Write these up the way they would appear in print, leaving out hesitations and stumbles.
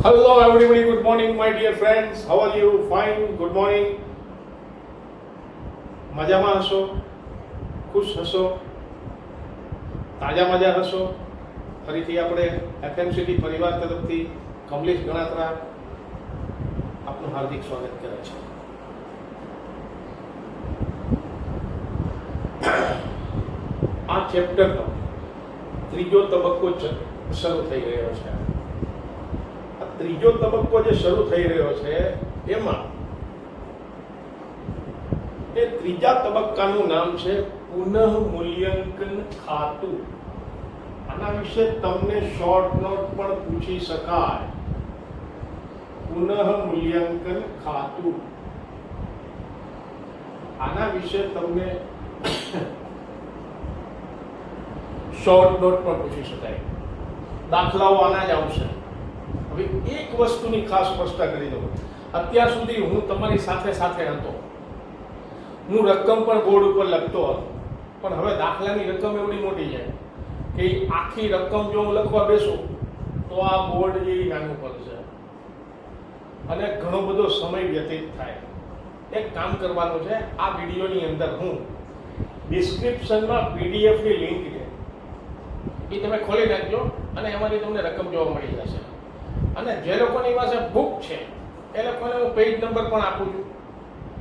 Hello, everybody. Good morning, my dear friends. How are you? Fine. Good morning. મજામાં હશો, ખુશ હશો, તાજા મજા હશો. ફરીથી આપણે FM સિટી પરિવાર તરફથી કમલેશ ગણાત્રા આપનું હાર્દિક સ્વાગત કરે છે. આ ચેપ્ટરનો ત્રીજો તબક્કો શરૂ થઈ રહ્યો છે. ત્રીજો તબક્કો જે શરૂ થઈ રહ્યો છે એમાં એ ત્રીજા તબક્કાનું નામ છે પુનઃ મૂલ્યાંકન ખાતું. આના વિશે તમને શોર્ટ નોટ પણ પૂછી શકાય. પુનઃ મૂલ્યાંકન ખાતું, આના વિશે તમને શોર્ટ નોટ પણ પૂછી શકાય. દાખલાઓ આના જ આવશે. હવે એક વસ્તુની ખાસ સ્પષ્ટતા કરી દઉં. અત્યાર સુધી હું તમારી સાથે સાથે હતો, હું રકમ પણ બોર્ડ ઉપર લખતો હતો, પણ હવે દાખલાની રકમ એવડી મોટી છે કે આખી રકમ જો હું લખવા બેસું તો આ બોર્ડ જેવી નાનું પડશે અને ઘણો બધો સમય વ્યતીત થાય. એક કામ કરવાનું છે, આ વિડીયોની અંદર હું ડિસ્ક્રિપ્શનમાં PDF ની લિંક છે, એ તમે ખોલી નાખજો અને એમાંથી તમને રકમ જોવા મળી જશે. અને જે લોકોની પાસે બુક છે એ લોકોને હું પેજ નંબર પણ આપું છું,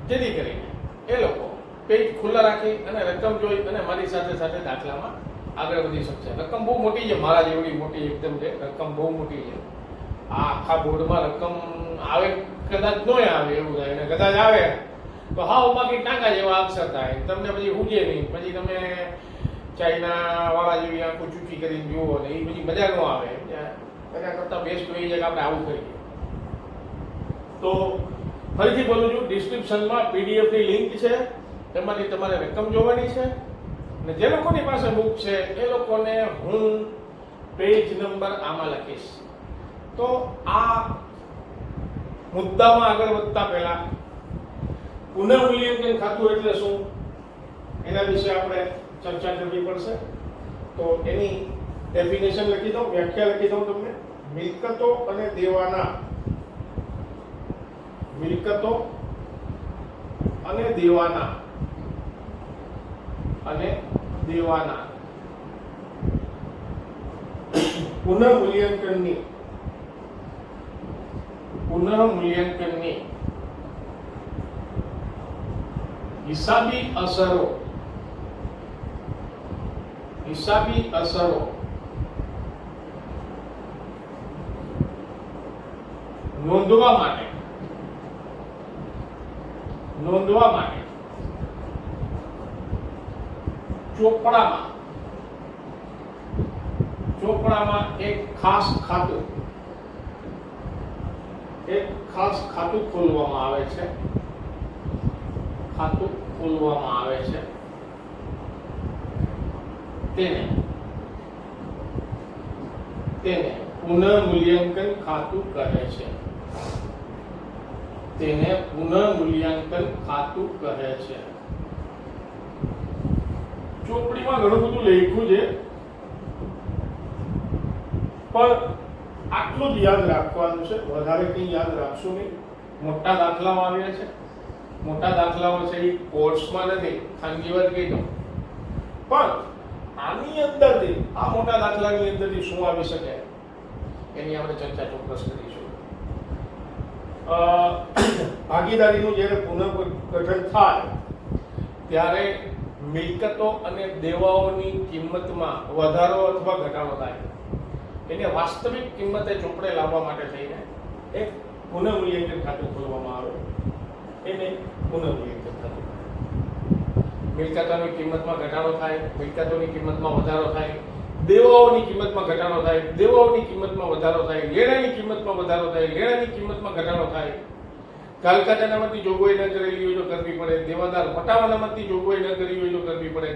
જેથી કરીને એ લોકો પેજ ખુલ્લા રાખી અને રકમ જોઈ અને મારી સાથે સાથે દાખલામાં આગળ વધી શકશે. રકમ બહુ મોટી છે, મારા જેવડી મોટી એકદમ છે. રકમ બહુ મોટી છે. આ આખા બોર્ડમાં રકમ આવે કદાચ ન આવે એવું થાય, અને કદાચ આવે તો હાવ બાકી ટાંકા જેવા અક્ષર થાય, તમને પછી ઉજે નહીં. પછી તમે ચાઇના વાળા જેવી આંખો ચૂકી કરીને જુઓ ને એ બધી મજા ન આવે. એના કરતાં બેસ્ટ એ છે કે આપણે આવું કરીએ. તો ફરીથી બોલું છું, ડિસ્ક્રિપ્શનમાં PDF ની લિંક છે, તેમાંથી તમારે રકમ જોવાની છે. અને જે લોકોની પાસે બુક છે એ લોકોને હું પેજ નંબર આમાં લખીશ. તો આ મુદ્દામાં આગળ વધતા પહેલા પુનઃ મૂલ્યાંકન ખાતું એટલે શું એના વિશે આપણે ચર્ચા કરવી પડશે. તો એની ડેફિનેશન લખી દઉં, વ્યાખ્યા લખી દઉં તમને. મિલકતો અને દેવાના, મિલકતો અને દેવાના અને દેવાના પુનઃ મૂલ્યાંકનની હિસાબી અસરો નોંધવા માટે ચોપડામાં એક ખાસ ખાતું ખોલવામાં આવે છે. તેને પુનઃ મૂલ્યાંકન ખાતું કહે છે. તેને પુનઃ મૂલ્યાંકન ખાતું કહે છે. ચોપડીમાં ઘણું બધું લખ્યું છે, પણ આટલું જ યાદ રાખવાનું છે, વધારે કંઈ યાદ રાખશું નહીં. મોટા દાખલાઓ આવ્યા છે, મોટા દાખલાઓ છે એ કોર્સમાં નથી, ખાનગી વાત કહી દઉં. પણ આની અંદરથી, આ મોટા દાખલાની અંદરથી શું આવી શકે એની આપણે ચર્ચા ચોક્કસ કરીશું. ભાગીદારીનું જ્યારે પુનઃગઠન થાય ત્યારે મિલકતો અને દેવાઓની કિંમતમાં વધારો અથવા ઘટાડો થાય. એને વાસ્તવિક કિંમતે ચોપડે લાવવા માટે થઈને એક પુનઃ મૂલ્યાંકન ખાતું ખોલવામાં આવે. એને પુનઃ મૂલ્યાંકન ખાતું. મિલકતોની કિંમતમાં ઘટાડો થાય, મિલકતોની કિંમતમાં વધારો થાય, દેવાઓની કિંમતમાં ઘટાડો થાય, દેવાઓની કિંમતમાં વધારો થાય, લેણાની કિંમતમાં વધારો થાય, લેણાની કિંમતમાં ઘટાડો થાય. ગાલખાત અનામતની જોગવાઈ ન કરેલી હોય તો કરવી પડે, દેવાદાર વટાવ અનામતની જોગવાઈ ન કરી હોય તો કરવી પડે,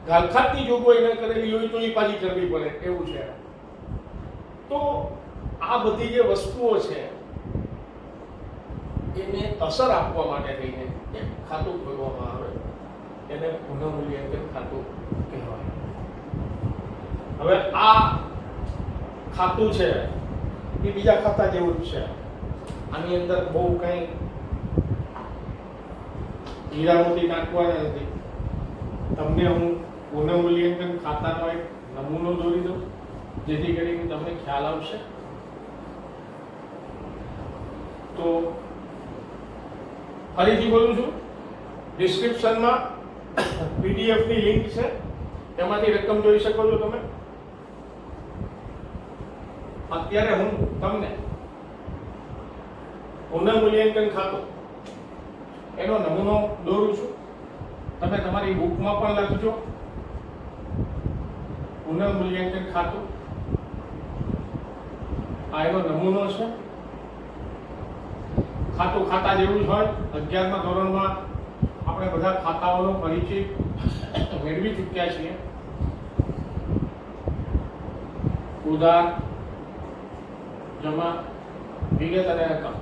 ગાલખાતની જોગવાઈ ન કરેલી હોય તો એ પાછી કરવી પડે, એવું છે. તો આ બધી જે વસ્તુઓ છે એને અસર આપવા માટે થઈને એક ખાતું ખોલવામાં આવે, એને પુનઃમૂલ્યાંકન ખાતું કહેવાય. હવે આ ખાતું છે એ બીજા ખાતા જેવું જ છે. આની અંદર બહુ કંઈ હીરા મોતી નાખવાના નથી. તમને હું પુનઃમૂલ્યાંકન ખાતાનો એક નમૂનો દોરી દઉં જેથી કરીને તમને ખ્યાલ આવશે. તો ફરીથી બોલું છું, ડિસ્ક્રિપ્શનમાં PDF ની લિંક છે, તેમાંથી રકમ જોઈ શકો છો તમે. અત્યારે હું તમને પુનઃમૂલ્યાંકન ખાતું એનો નમૂનો દોરું છું. તમે તમારી બુકમાં પણ લખજો પુનઃમૂલ્યાંકન ખાતું. આ એનો નમૂનો છે. ખાતું ખાતા જેવું જ હોય. 11મા ધોરણમાં આપણે બધા ખાતાઓનો પરિચય મેળવી ચૂક્યા છીએ. ઉધાર, જમા, વિગત અને રકમ.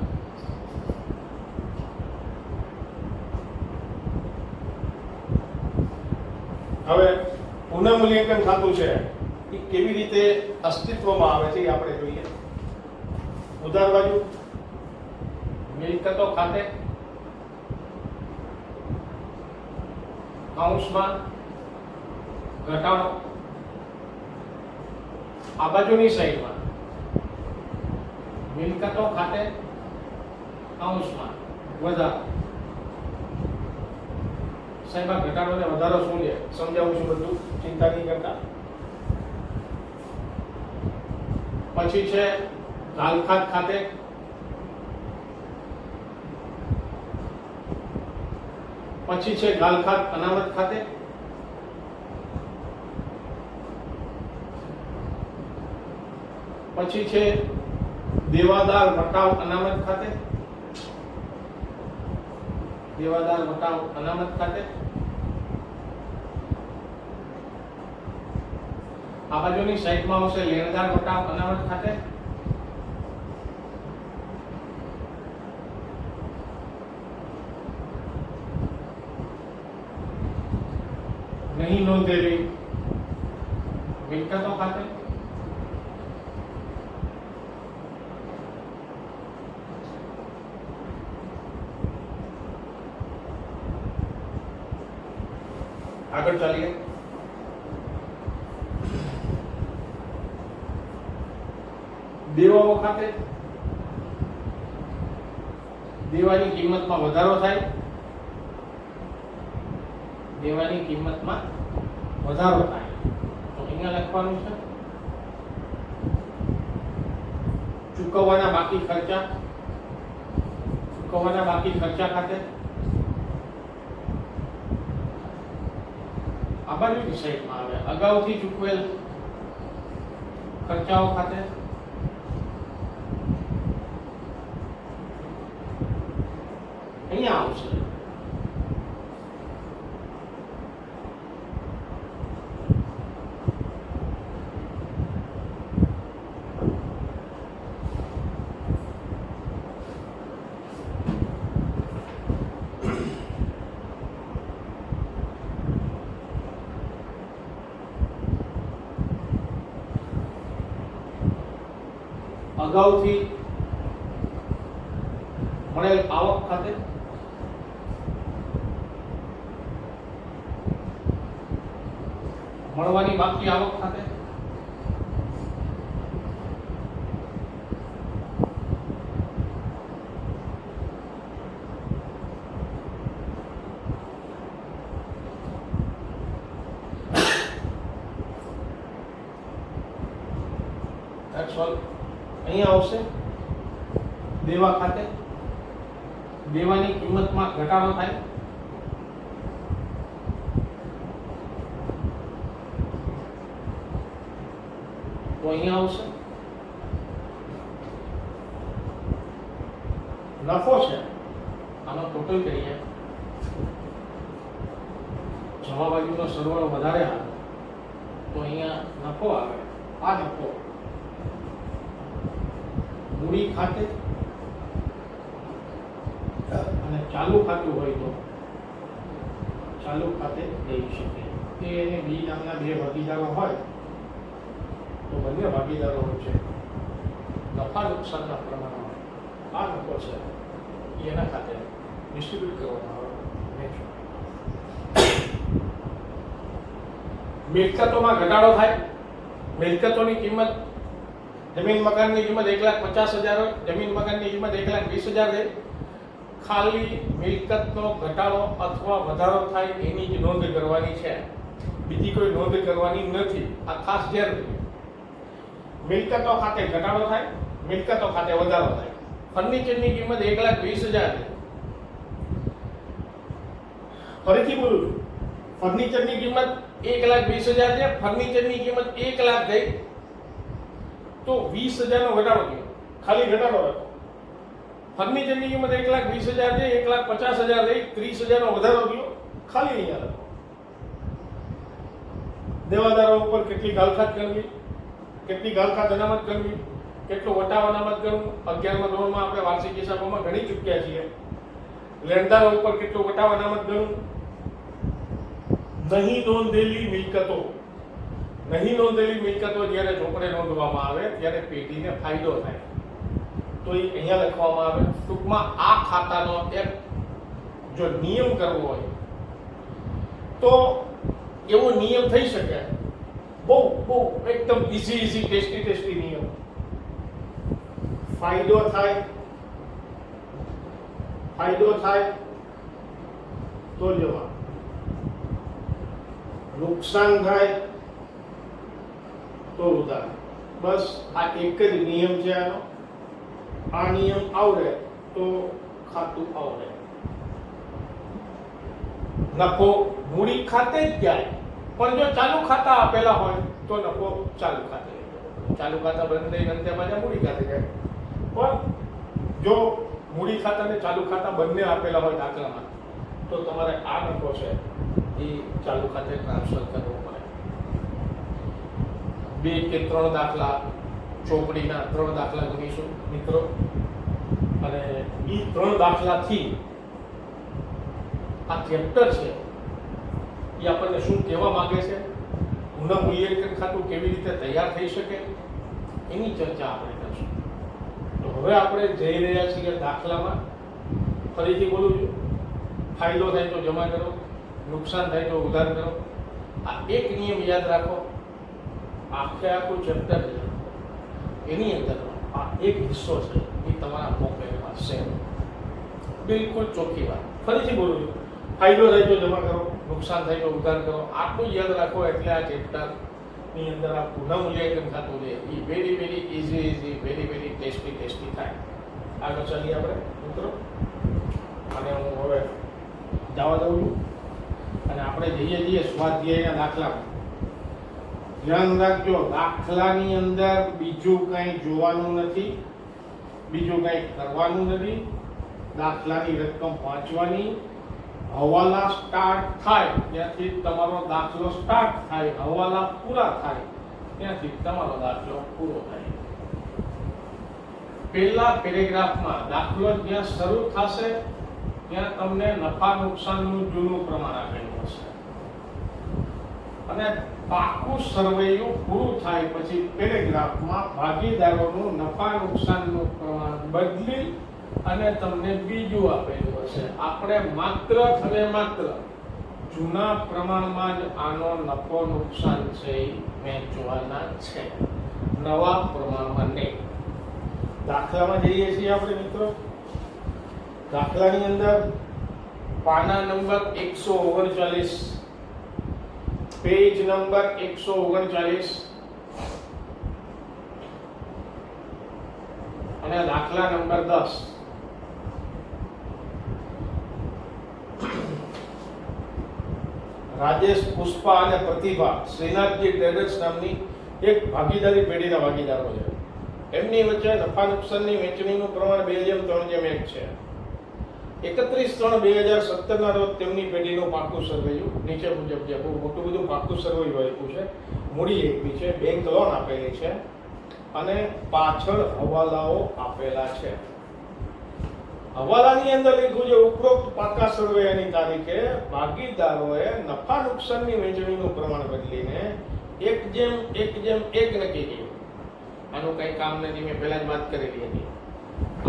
હવે પુનઃમૂલ્યાંકન ખાતું છે એ કેવી રીતે અસ્તિત્વમાં આવે છે એ આપણે જોઈએ. ઉધાર બાજુ મિલકતો ખાતે કૌંસમાં ઘટાડો, આ બાજુની સાઈડમાં મિલકતો ખાતે કૌંસમાં વધારો. સાહેબ આ ઘટાડો ને વધારો શું છે સમજાવું છું, બધું ચિંતા નહીં કરતા. પછી છે ગાલખાત ખાતે પછી છે ગાલખાત અનામત ખાતે, પછી છે દેવાદાર વટાવ અનામત ખાતે, દેવાદાર વટાવ અનામત ખાતે. આ બાજુની સાઈડમાં આવશે લેણદાર વટાવ અનામત ખાતે. નહીં નોંધેલી મિલકતો ખાતે. આગળ ચાલીએ. દેવાઓ ખાતે દેવાની કિંમતમાં વધારો થાય, દેવાની કિંમતમાં વધારો થાય તો અહીંયા લખવાનું છે ચૂકવવાના બાકી ખર્ચા, ચૂકવવાના બાકી ખર્ચા ખાતે. આ બાજુની સાઈડમાં આવે અગાઉથી ચૂકવેલ ખર્ચાઓ ખાતે. અહીંયા આવશે અગાઉથી મળેલ આવક ખાતે. મળવાની બાકી આવક ખાતે. That's all. અહીંયા આવશે દેવા ખાતે. દેવાની કિંમતમાં ઘટાડો થાય. તો અહીંયા આવશે નફો છે. આનો ટોટલ કરીએ જમા બાજુનો સરવાળો વધારે આવે તો અહીંયા નફો આવે. આ નફો મૂડી ખાતે અને ચાલુ ખાતું હોય તો ચાલુ ખાતે દઈ શકે. તે એને બી નામના બે ભાગીદારો હોય તો બંને ભાગીદારો વચ્ચે નફા નુકસાનના પ્રમાણમાં આ નફો છે એના ખાતે ડિસ્ટ્રીબ્યુટ કરવામાં આવે વહેંચવામાં. મિલકતોમાં ઘટાડો થાય. મિલકતોની કિંમત જમીન મકાનની કિંમત 1,50,000 હોય, જમીન મકાનની કિંમત 1,20,000 રહે. ખાલી મિલકતનો ઘટાડો અથવા વધારો થાય એની જ નોંધ કરવાની છે, બીજી કોઈ નોંધ કરવાની નથી. આ ખાસ ધ્યાન રાખજો. મિલકતો ખાતે ઘટાડો થાય, મિલકતો ખાતે વધારો થાય. ફર્નિચરની કિંમત 1,20,000 છે. ફરીથી બોલું છું, ફર્નિચરની કિંમત 1,20,000 છે. ફર્નિચરની કિંમત 1,00,000 થઈ તો 20,000 નો ઘટાડો થયો, ખાલી ઘટાડો રાખો. ફર્નિચરની કિંમત 1,20,000 છે, 1,50,000 થઈ, 30,000 નો વધારો થયો, ખાલી અહીંયા રાખો. દેવાદારો ઉપર કેટલી ગાલખાત કરવી, કેટલી ગાલખાત અનામત કરવી, કેટલું વટાવ અનામત કરવું, 11મા ધોરણમાં આપણે વાર્ષિક હિસાબોમાં ગણી ચૂક્યા છીએ. લેણદારો ઉપર કેટલું વટાવ અનામત કરવું. નહીં નોંધેલી મિલકતો, નહીં નોંધેલી મિલકતો જ્યારે ચોપડે નોંધવામાં આવે ત્યારે પેઢીને ફાયદો થાય તો એ અહીંયા લખવામાં આવે. ટૂંકમાં આ ખાતાનો એક જો નિયમ કરવો હોય તો એવો નિયમ થઈ શકે. બહુ એકદમ ઈઝી ટેસ્ટી નિયમ. ફાયદો થાય તો જવાબ, નુકસાન થાય તો ઉધાર. બસ આ એક જ નિયમ છે આનો. આ નિયમ આવડે તો ખાતું આવડે. નફો મૂડી ખાતે જ જાય, પણ જો ચાલુ ખાતા આપેલા હોય તો નફો ચાલુ ખાતે, ચાલુ ખાતા બંધ થઈ અંતે પાછા મૂડી ખાતે જાય. પણ જો મૂડી ખાતા ને ચાલુ ખાતા બંને આપેલા હોય દાખલામાં તો તમારે આ નફો છે એ ચાલુ ખાતે ટ્રાન્સફર કરવો પડે. 2 કે 3 દાખલા, ચોપડીના 3 દાખલા ગણીશું મિત્રો, અને એ 3 દાખલાથી આ ચેપ્ટર છે એ આપણને શું કહેવા માંગે છે, ગુના મૂલ્યાંકન ખાતું કેવી રીતે તૈયાર થઈ શકે એની ચર્ચા આપણે કરીશું. તો હવે આપણે જઈ રહ્યા છીએ દાખલામાં. ફરીથી બોલું છું, ફાયદો થાય તો જમા કરો, નુકસાન થાય તો ઉધાર કરો. આ એક નિયમ યાદ રાખો. આખું ચેપ્ટર એની અંદર આ એક હિસ્સો છે એ તમારા પોકેટમાં છે. બિલકુલ ચોખ્ખી વાત. ફરીથી બોલું છું, ફાયદો થાય તો જમા કરો, નુકસાન થાય તો ઉધાર કરો. આટલું યાદ રાખો એટલે આ ચેપ્ટરની અંદર આ પુનઃ મૂલ્યાંકન ખાતું છે એ વેરી ઇઝી વેરી ટેસ્ટી થાય. આગળ ચાલીએ આપણે મિત્રો, અને હું હવે જવા દઉં છું અને આપણે જઈએ છીએ સ્વાધ્યાયના દાખલામાં. ધ્યાન રાખજો, દાખલાની અંદર બીજું કંઈ જોવાનું નથી, બીજું કંઈ કરવાનું નથી. દાખલાની રકમ વાંચવાની, હવાલા સ્ટાર્ટ થાય ત્યાંથી તમારો દાખલો સ્ટાર્ટ થાય, હવાલા પૂરા થાય ત્યાંથી તમારો દાખલો પૂરો થાય. પહેલા પેરેગ્રાફમાં દાખલો જ્યાં શરૂ થશે ત્યાં તમને નફા નુકસાનનું જૂનું પ્રમાણ આપેલું હશે, અને પાકું સરવૈયું પૂરું થાય પછી પેરેગ્રાફમાં ભાગીદારોનું નફા નુકસાનનું પ્રમાણ બદલી અને તમને બીજું આપેલું હશે. આપણે માત્ર જૂના પ્રમાણમાં જ આનો નફો નુકસાન છે એ વહેંચવાના છે, નવા પ્રમાણમાં નહીં. દાખલામાં જઈએ છીએ આપણે મિત્રો. દાખલાની અંદર પાના નંબર 139, પેજ નંબર 139 અને દાખલા નંબર 10. રાજેશ, પુષ્પા અને પ્રતિભા શ્રીનાથજી ટ્રેડર્સ નામની એક ભાગીદારી પેઢીના ભાગીદારો છે. એમની વચ્ચે નફા નુકસાનની વહેંચણીનું પ્રમાણ 2:3:1 છે. 31/3/2017 ના રોજ તેમની પેઢીનું પાકું સર્વેયું નીચે મુજબ છે. બહુ મોટું બધું પાકું સર્વેયું આપ્યું છે. મૂડી આપી છે, બેંક લોન આપેલી છે અને પાછળ હવાલાઓ આપેલા છે. હવાલાની અંદર લખ્યું છે, ઉપરોક્ત પાકા સર્વેની તારીખે ભાગીદારોએ નફા નુકસાનની વહેંચણીનું પ્રમાણ બદલીને 1:1:1 નક્કી કર્યું આનું કંઈ કામ નથી, મેં પહેલા જ વાત કરેલી હતી.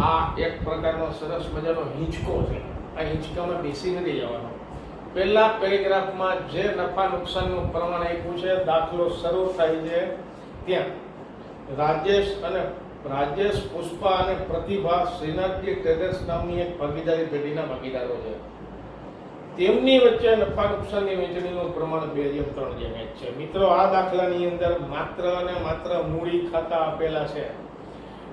આ એક પ્રકારનો સરસ મજાનો હિંચકો છે. આ હિંચકામાં બેસી નથી જવાનો. પહેલા પેરેગ્રાફમાં જે નફા નુકસાનનું પ્રમાણ આપ્યું છે, દાખલો શરૂ થાય છે ત્યાં રાજેશ, પુષ્પા અને પ્રતિભા શ્રીનાથજી ટ્રેડર્સ નામની એક ભાગીદારી પેઢીના ભાગીદારો છે. તેમની વચ્ચે નફા નુકસાનની વહેંચણીનું પ્રમાણ 2:3 છે. મિત્રો, આ દાખલાની અંદર માત્ર અને માત્ર મૂડી ખાતા આપેલા છે.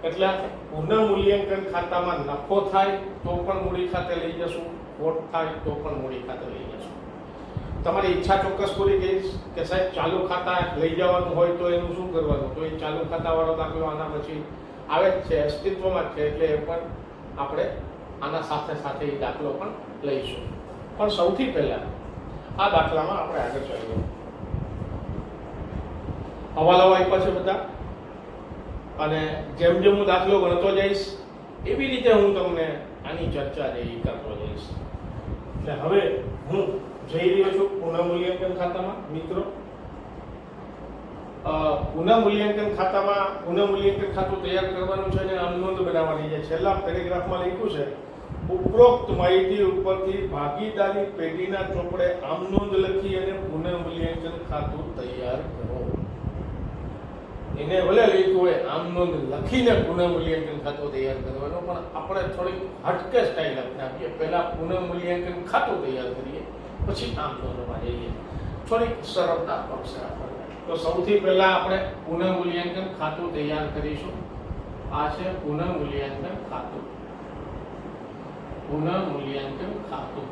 એટલે પુનઃમૂલ્યાંકન ખાતામાં નફો થાય તો પણ મૂડી ખાતે લઈ જશું, ખોટ થાય તો પણ મૂડી ખાતે લઈ જશું. તમારી ઈચ્છા ચોક્કસ પૂરી કહીશ કે સાહેબ ચાલુ ખાતા લઈ જવાનું હોય તો એનું શું કરવાનું, તો એ ચાલુ ખાતાવાળો દાખલો આના પછી આવે જ છે, અસ્તિત્વમાં જ છે. એટલે એ પણ આપણે આના સાથે સાથે એ દાખલો પણ લઈશું. પણ સૌથી પહેલા આ દાખલામાં આપણે આગળ ચાલીએ. હવાલાઓ આપ્યા છે બધા, અને જેમ જેમ હું દાખલો ગણતો જઈશ એવી રીતે હું તમને આની ચર્ચા જે કરતો જઈશ. એટલે હવે હું જઈ રહ્યો છું પુનઃમૂલ્યાંકન ખાતામાં. મિત્રો, પુનઃમૂલ્યાંકન ખાતું તૈયાર કરવાનું છે અને નોંધ બનાવવાની છે. છેલ્લા પેરેગ્રાફમાં લખ્યું છે, ઉપરોક્ત માહિતી ઉપરથી ભાગીદારી પેઢીના ચોપડે આમ નોંધ લખી અને પુનઃમૂલ્યાંકન ખાતું તૈયાર કરો. એને ભલે લખ્યું હોય આમ નોંધ લખીને પુનઃમૂલ્યાંકન ખાતું તૈયાર કરવાનું, પણ આપણે થોડીક હટકે સ્ટાઇલ આપીએ. પહેલા પુનઃમૂલ્યાંકન ખાતું તૈયાર કરીએ, પછી આમ નોંધમાં જઈએ. થોડીક સરળતા પડશે આપણને. તો સૌથી પહેલા આપણે પુનઃમૂલ્યાંકન ખાતું તૈયાર કરીશું. આ છે પુનઃમૂલ્યાંકન ખાતું. પુનઃમૂલ્યાંકન ખાતું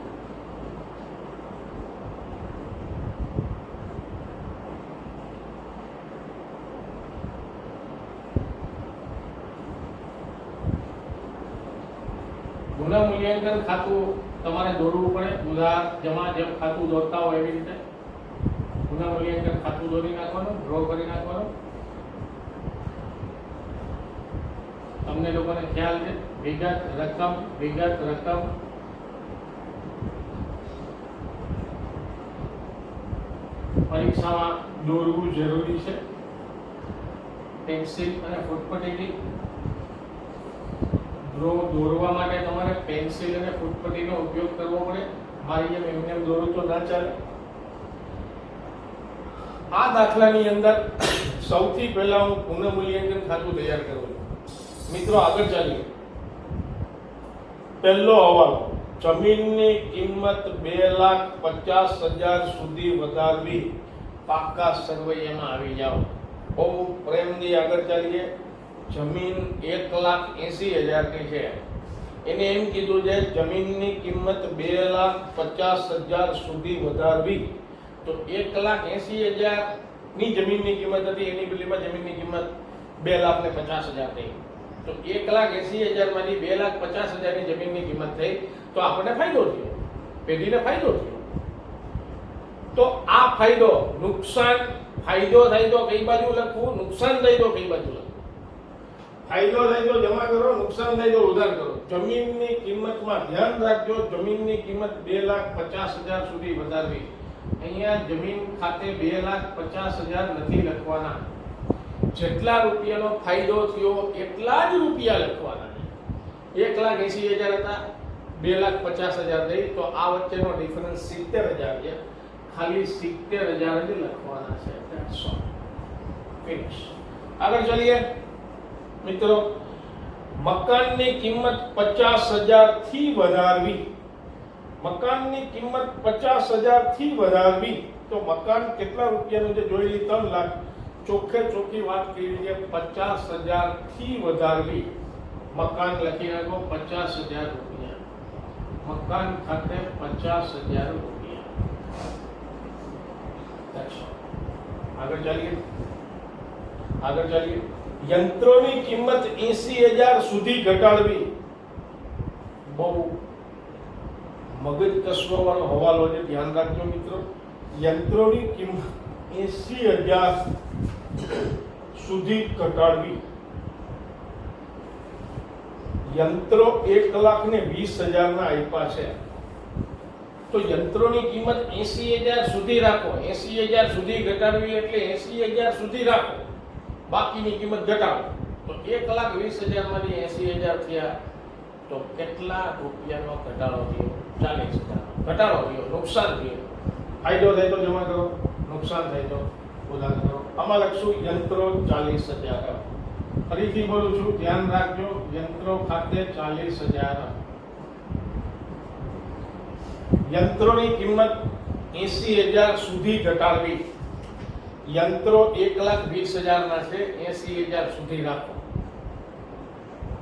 પુનઃમૂલ્યાંકન ખાતું તમારે દોરવું પડે. ઉધાર, જમા, જેમ ખાતું દોરતા હોય એવી રીતે પુનઃમૂલ્યાંકન ખાતું દોરી નાખવાનું, ડ્રો કરી નાખવાનું. તમને લોકોને ખ્યાલ છે, વિગત રકમ પરીક્ષામાં દોરવું જરૂરી છે. પેન્સિલ અને ફૂટપટ્ટીથી દોરવા માટે તમારે પેન્સિલ અને ફૂટપટ્ટીનો ઉપયોગ કરવો પડે. મારી જેમ એમને દોરું તો ના ચાલે. આ દાખલાની અંદર સૌથી પહેલા હું પુનઃમૂલ્યાંકન ખાતું તૈયાર કરું છું. મિત્રો, આગળ ચાલીએ. પહેલો હવાલો, જમીનની કિંમત 2,50,000 સુધી વધારવી. પાક્કા સરવૈયામાં આવી જાઓ. બહુ પ્રેમથી આગળ ચાલીએ. જમીન 1,80,000 ની છે. એને એમ કીધું છે જમીનની કિંમત 2,50,000 સુધી વધારવી. તો 1,80,000 ની જમીનની કિંમત હતી, એની બદલીમાં જમીનની કિંમત 2,50,000 થઈ. તો 1,80,000 માંથી 2,50,000 ની જમીનની કિંમત થઈ, તો આપણને ફાયદો થયો, પેઢીને ફાયદો થયો. તો આ ફાયદો, નુકસાન, ફાયદો થાય તો કઈ બાજુ લખવું, નુકસાન થાય તો કઈ બાજુ લખવું. ફાયદો થાય તો જમા કરો, નુકસાન થાય તો ઉધાર કરો. જમીનની કિંમતમાં ધ્યાન રાખજો, જમીનની કિંમત 2,50,000 સુધી વધારવી. અહીંયા જમીન ખાતે 2,50,000 નથી લખવાના. જેટલા રૂપિયાનો ફાયદો થયો એટલા જ રૂપિયા લખવાના. 1,80,000 હતા, 2,50,000 થઈ, તો આ વચ્ચેનો ડિફરન્સ 70,000 છે. ખાલી 70,000 જ લખવાના છે. ફિનિશ. આગળ ચાલીએ. મિત્રો, મકાનની કિંમત 50,000 થી વધારવી. મકાનની કિંમત 50,000 થી વધારવી. તો મકાન કેટલા રૂપિયાનું છે જોઈ લી? 3 લાખ. ચોખ્ખી વાત કરી છે, 50,000 થી વધારવી. મકાન લખી નાખો 50,000 રૂપિયા. મકાન ખાતે 50,000 રૂપિયા. આગળ ચાલીએ. યંત્રોની કિંમત 80,000 સુધી ઘટાડવી. બહુ મગજ કસવા વાળો હવાલો છે, ધ્યાન રાખજો મિત્રો. યંત્રોની કિંમત 80,000 સુધી ઘટાડવી. યંત્રો 1,20,000 ના આપ્યા છે, તો યંત્રોની કિંમત 80,000 સુધી રાખો. 80,000 સુધી ઘટાડવી એટલે 80,000 સુધી રાખો, બાકીની કિંમત ઘટાડો. તો 1,20,000 માંથી 80,000 થયા તો કેટલા રૂપિયાનો ઘટાડો થયો? 40,000 ઘટાડો થયો, નુકસાન થયું. ફાયદો થાય તો જમા કરો, નુકસાન થાય તો ઉધાર કરો. આમાં લખશું યંત્રો 40,000. ફરીથી બોલું છું, ધ્યાન રાખજો. યંત્રો ખાતે 40,000. યંત્રોની કિંમત 80,000 સુધી ઘટાડવી. યંત્રો 1,20,000 ના છે, 80,000 સુધી રાખો.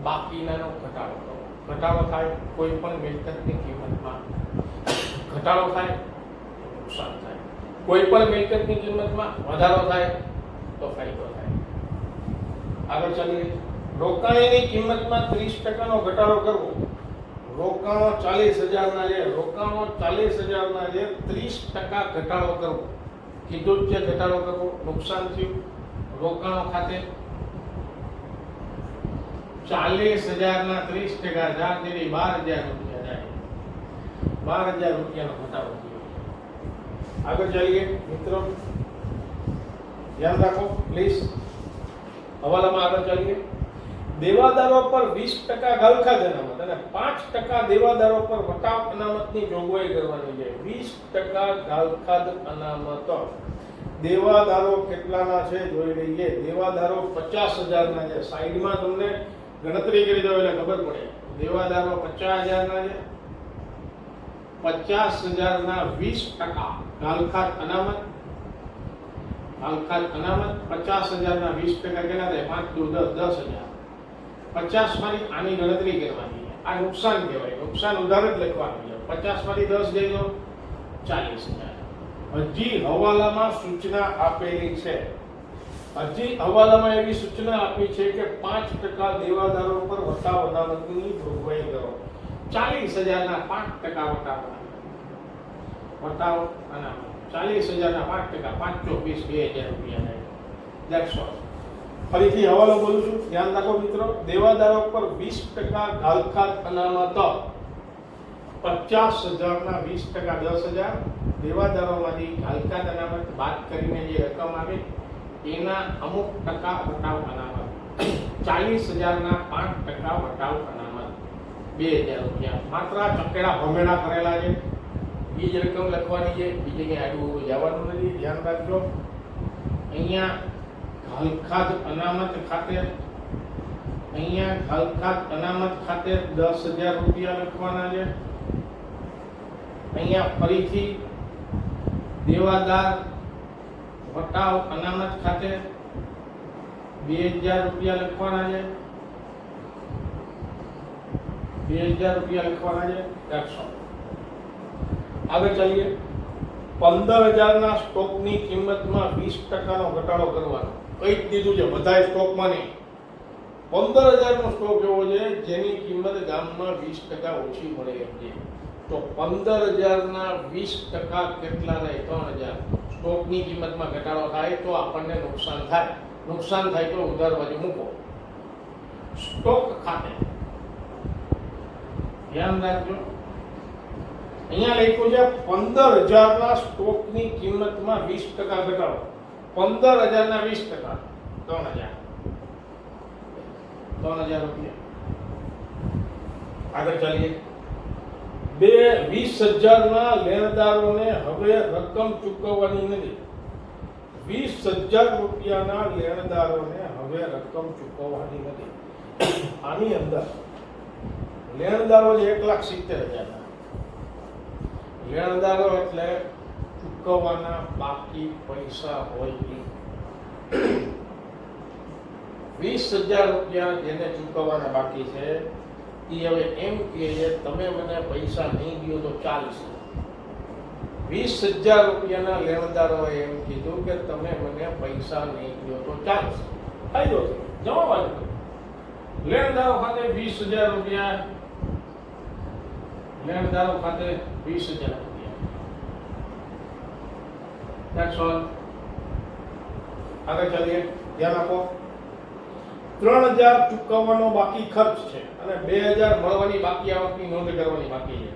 બાકીનાનો ઘટાડો કરો. ઘટાડો થાય કોઈ પણ મિલકતની કિંમતમાં, ઘટાડો થાય નુકસાન થાય. કોઈ પણ મિલકતની કિંમતમાં વધારો થાય તો ફાયદો થાય. આગળ ચાલીએ. રોકાણની કિંમતમાં 30% નો ઘટાડો કરવો. રોકાણો 40,000 ના છે, રોકાણો 40,000 ના છે, 30% ઘટાડો કરવો. કીધું છે ઘટાડો કરવો, નુકસાન થયું. રોકાણો ખાતે 40,000 ના 30% 4 જેવી 12,000 રૂપિયા જાય. 12,000 રૂપિયાનો ઘટાડો થયો. આગળ ચાલીએ મિત્રો, ધ્યાન રાખો પ્લીઝ. હવાલામાં આગળ ચાલીએ. દેવાદારો પર 20% ગાલખાદ અનામત અને 5% દેવાદારો પર વટાવ અનામતની જોગવાઈ કરવાની છે. 20% ગાલખાદ અનામત. દેવાદારો કેટલાના છે જોઈ લઈએ. દેવાદારો 50,000 ના છે. સાઈડમાં તમને ગણતરી કરી દો એટલે ખબર પડે. દેવાદારો 50,000 ના છે. 50,000 ના 20% ગાલખાદ અનામત. ગાલખાદ અનામત 50,000 ના 20% કેટલા થાય? 5 દુ 10, 10,000. 50 માંથી આની ગણતરી કરવાની છે. આ નુકસાન કહેવાય. નુકસાન ઉધાર જ લખવાનું છે. 50 માંથી 10 જઈ દો 40,000. હજી હવાલામાં સૂચના આપેલી છે. હજી હવાલામાં એવી સૂચના આપી છે કે 5% દેવાદારો પર વટાવ અનામતની જોગવાઈ કરો. 40,000 ના 5% વટાવ અનામત. 40,000 ના 5%, 5 × 20 2,000 રૂપિયા થાય. That's all. ફરીથી હવાલો બોલું છું, ધ્યાન રાખો મિત્રો. દેવાદારો પર 20% ગાલખાદ અનામત. 50,000 ના 20% 10,000. દેવાદારોમાંથી ગાલખાદ અનામત બાદ કરીને જે રકમ આવે એના અમુક ટકા વટાવ અનામત. 40,000 ના 5% વટાવ અનામત 2,000 રૂપિયા. માત્ર આ ચકેડા ભમેડા કરેલા છે. એ જ રકમ લખવાની છે, બીજે ક્યાંય આડું જવાનું નથી. ધ્યાન રાખજો. અહીંયા ગાલખાદ અનામત ખાતે 10,000 રૂપિયા લખવાના છે. અહીંયા ફરીથી દેવાદાર વટાવ અનામત ખાતે 2,000 રૂપિયા લખવાના છે. 2,000 રૂપિયા લખવાના છે. આગળ ચાલીએ. 15,000 ના સ્ટોકની કિંમતમાં 20% નો ઘટાડો કરવાનો. કહી દીધું છે બધા સ્ટોકમાં નહીં. 15,000 નો સ્ટોક એવો છે જેની કિંમત ગામમાં 20% ઓછી મળે એમ છે. તો 15,000 ના 20% કેટલા રહે? 3,000. સ્ટોકની કિંમતમાં ઘટાડો થાય તો આપણને નુકસાન થાય. નુકસાન થાય તો ઉધાર બાજુ મૂકો. સ્ટોક ખાતે ધ્યાન રાખજો. અહીંયા લખ્યું છે 15,000 ના સ્ટોકની કિંમતમાં 20% ઘટાડો. 15,000 ના 20% 3,000. 3,000 રૂપિયા. આગળ ચાલીએ. 20,000 ના લેણદારોને હવે રકમ ચૂકવવાની નથી. 20,000 રૂપિયાના લેણદારોને હવે રકમ ચૂકવવાની નથી. આની અંદર લેણદારો 1,70,000. લેણદારો એટલે ચૂકવવાના બાકી પૈસા હોય. 20,000 રૂપિયા જેને ચૂકવવાના બાકી છે એ હવે એમ કહે છે તમે મને પૈસા નહીં દો તો ચાલશે. 20,000 રૂપિયાના લેણદારોએ એમ કીધું કે તમે મને પૈસા નહીં દો તો ચાલશે. ફાયદો થયો. જવાબ આવ્યો. લેણદારો ખાતે 20,000 રૂપિયા. લેણદારો ખાતે 20,000 રૂપિયા. That's all. આગળ ચાલીએ. ધ્યાન આપો. 3,000 ચૂકવવાનો બાકી ખર્ચ છે અને 2,000 મળવાની બાકી આવકની નોંધ કરવાની બાકી છે.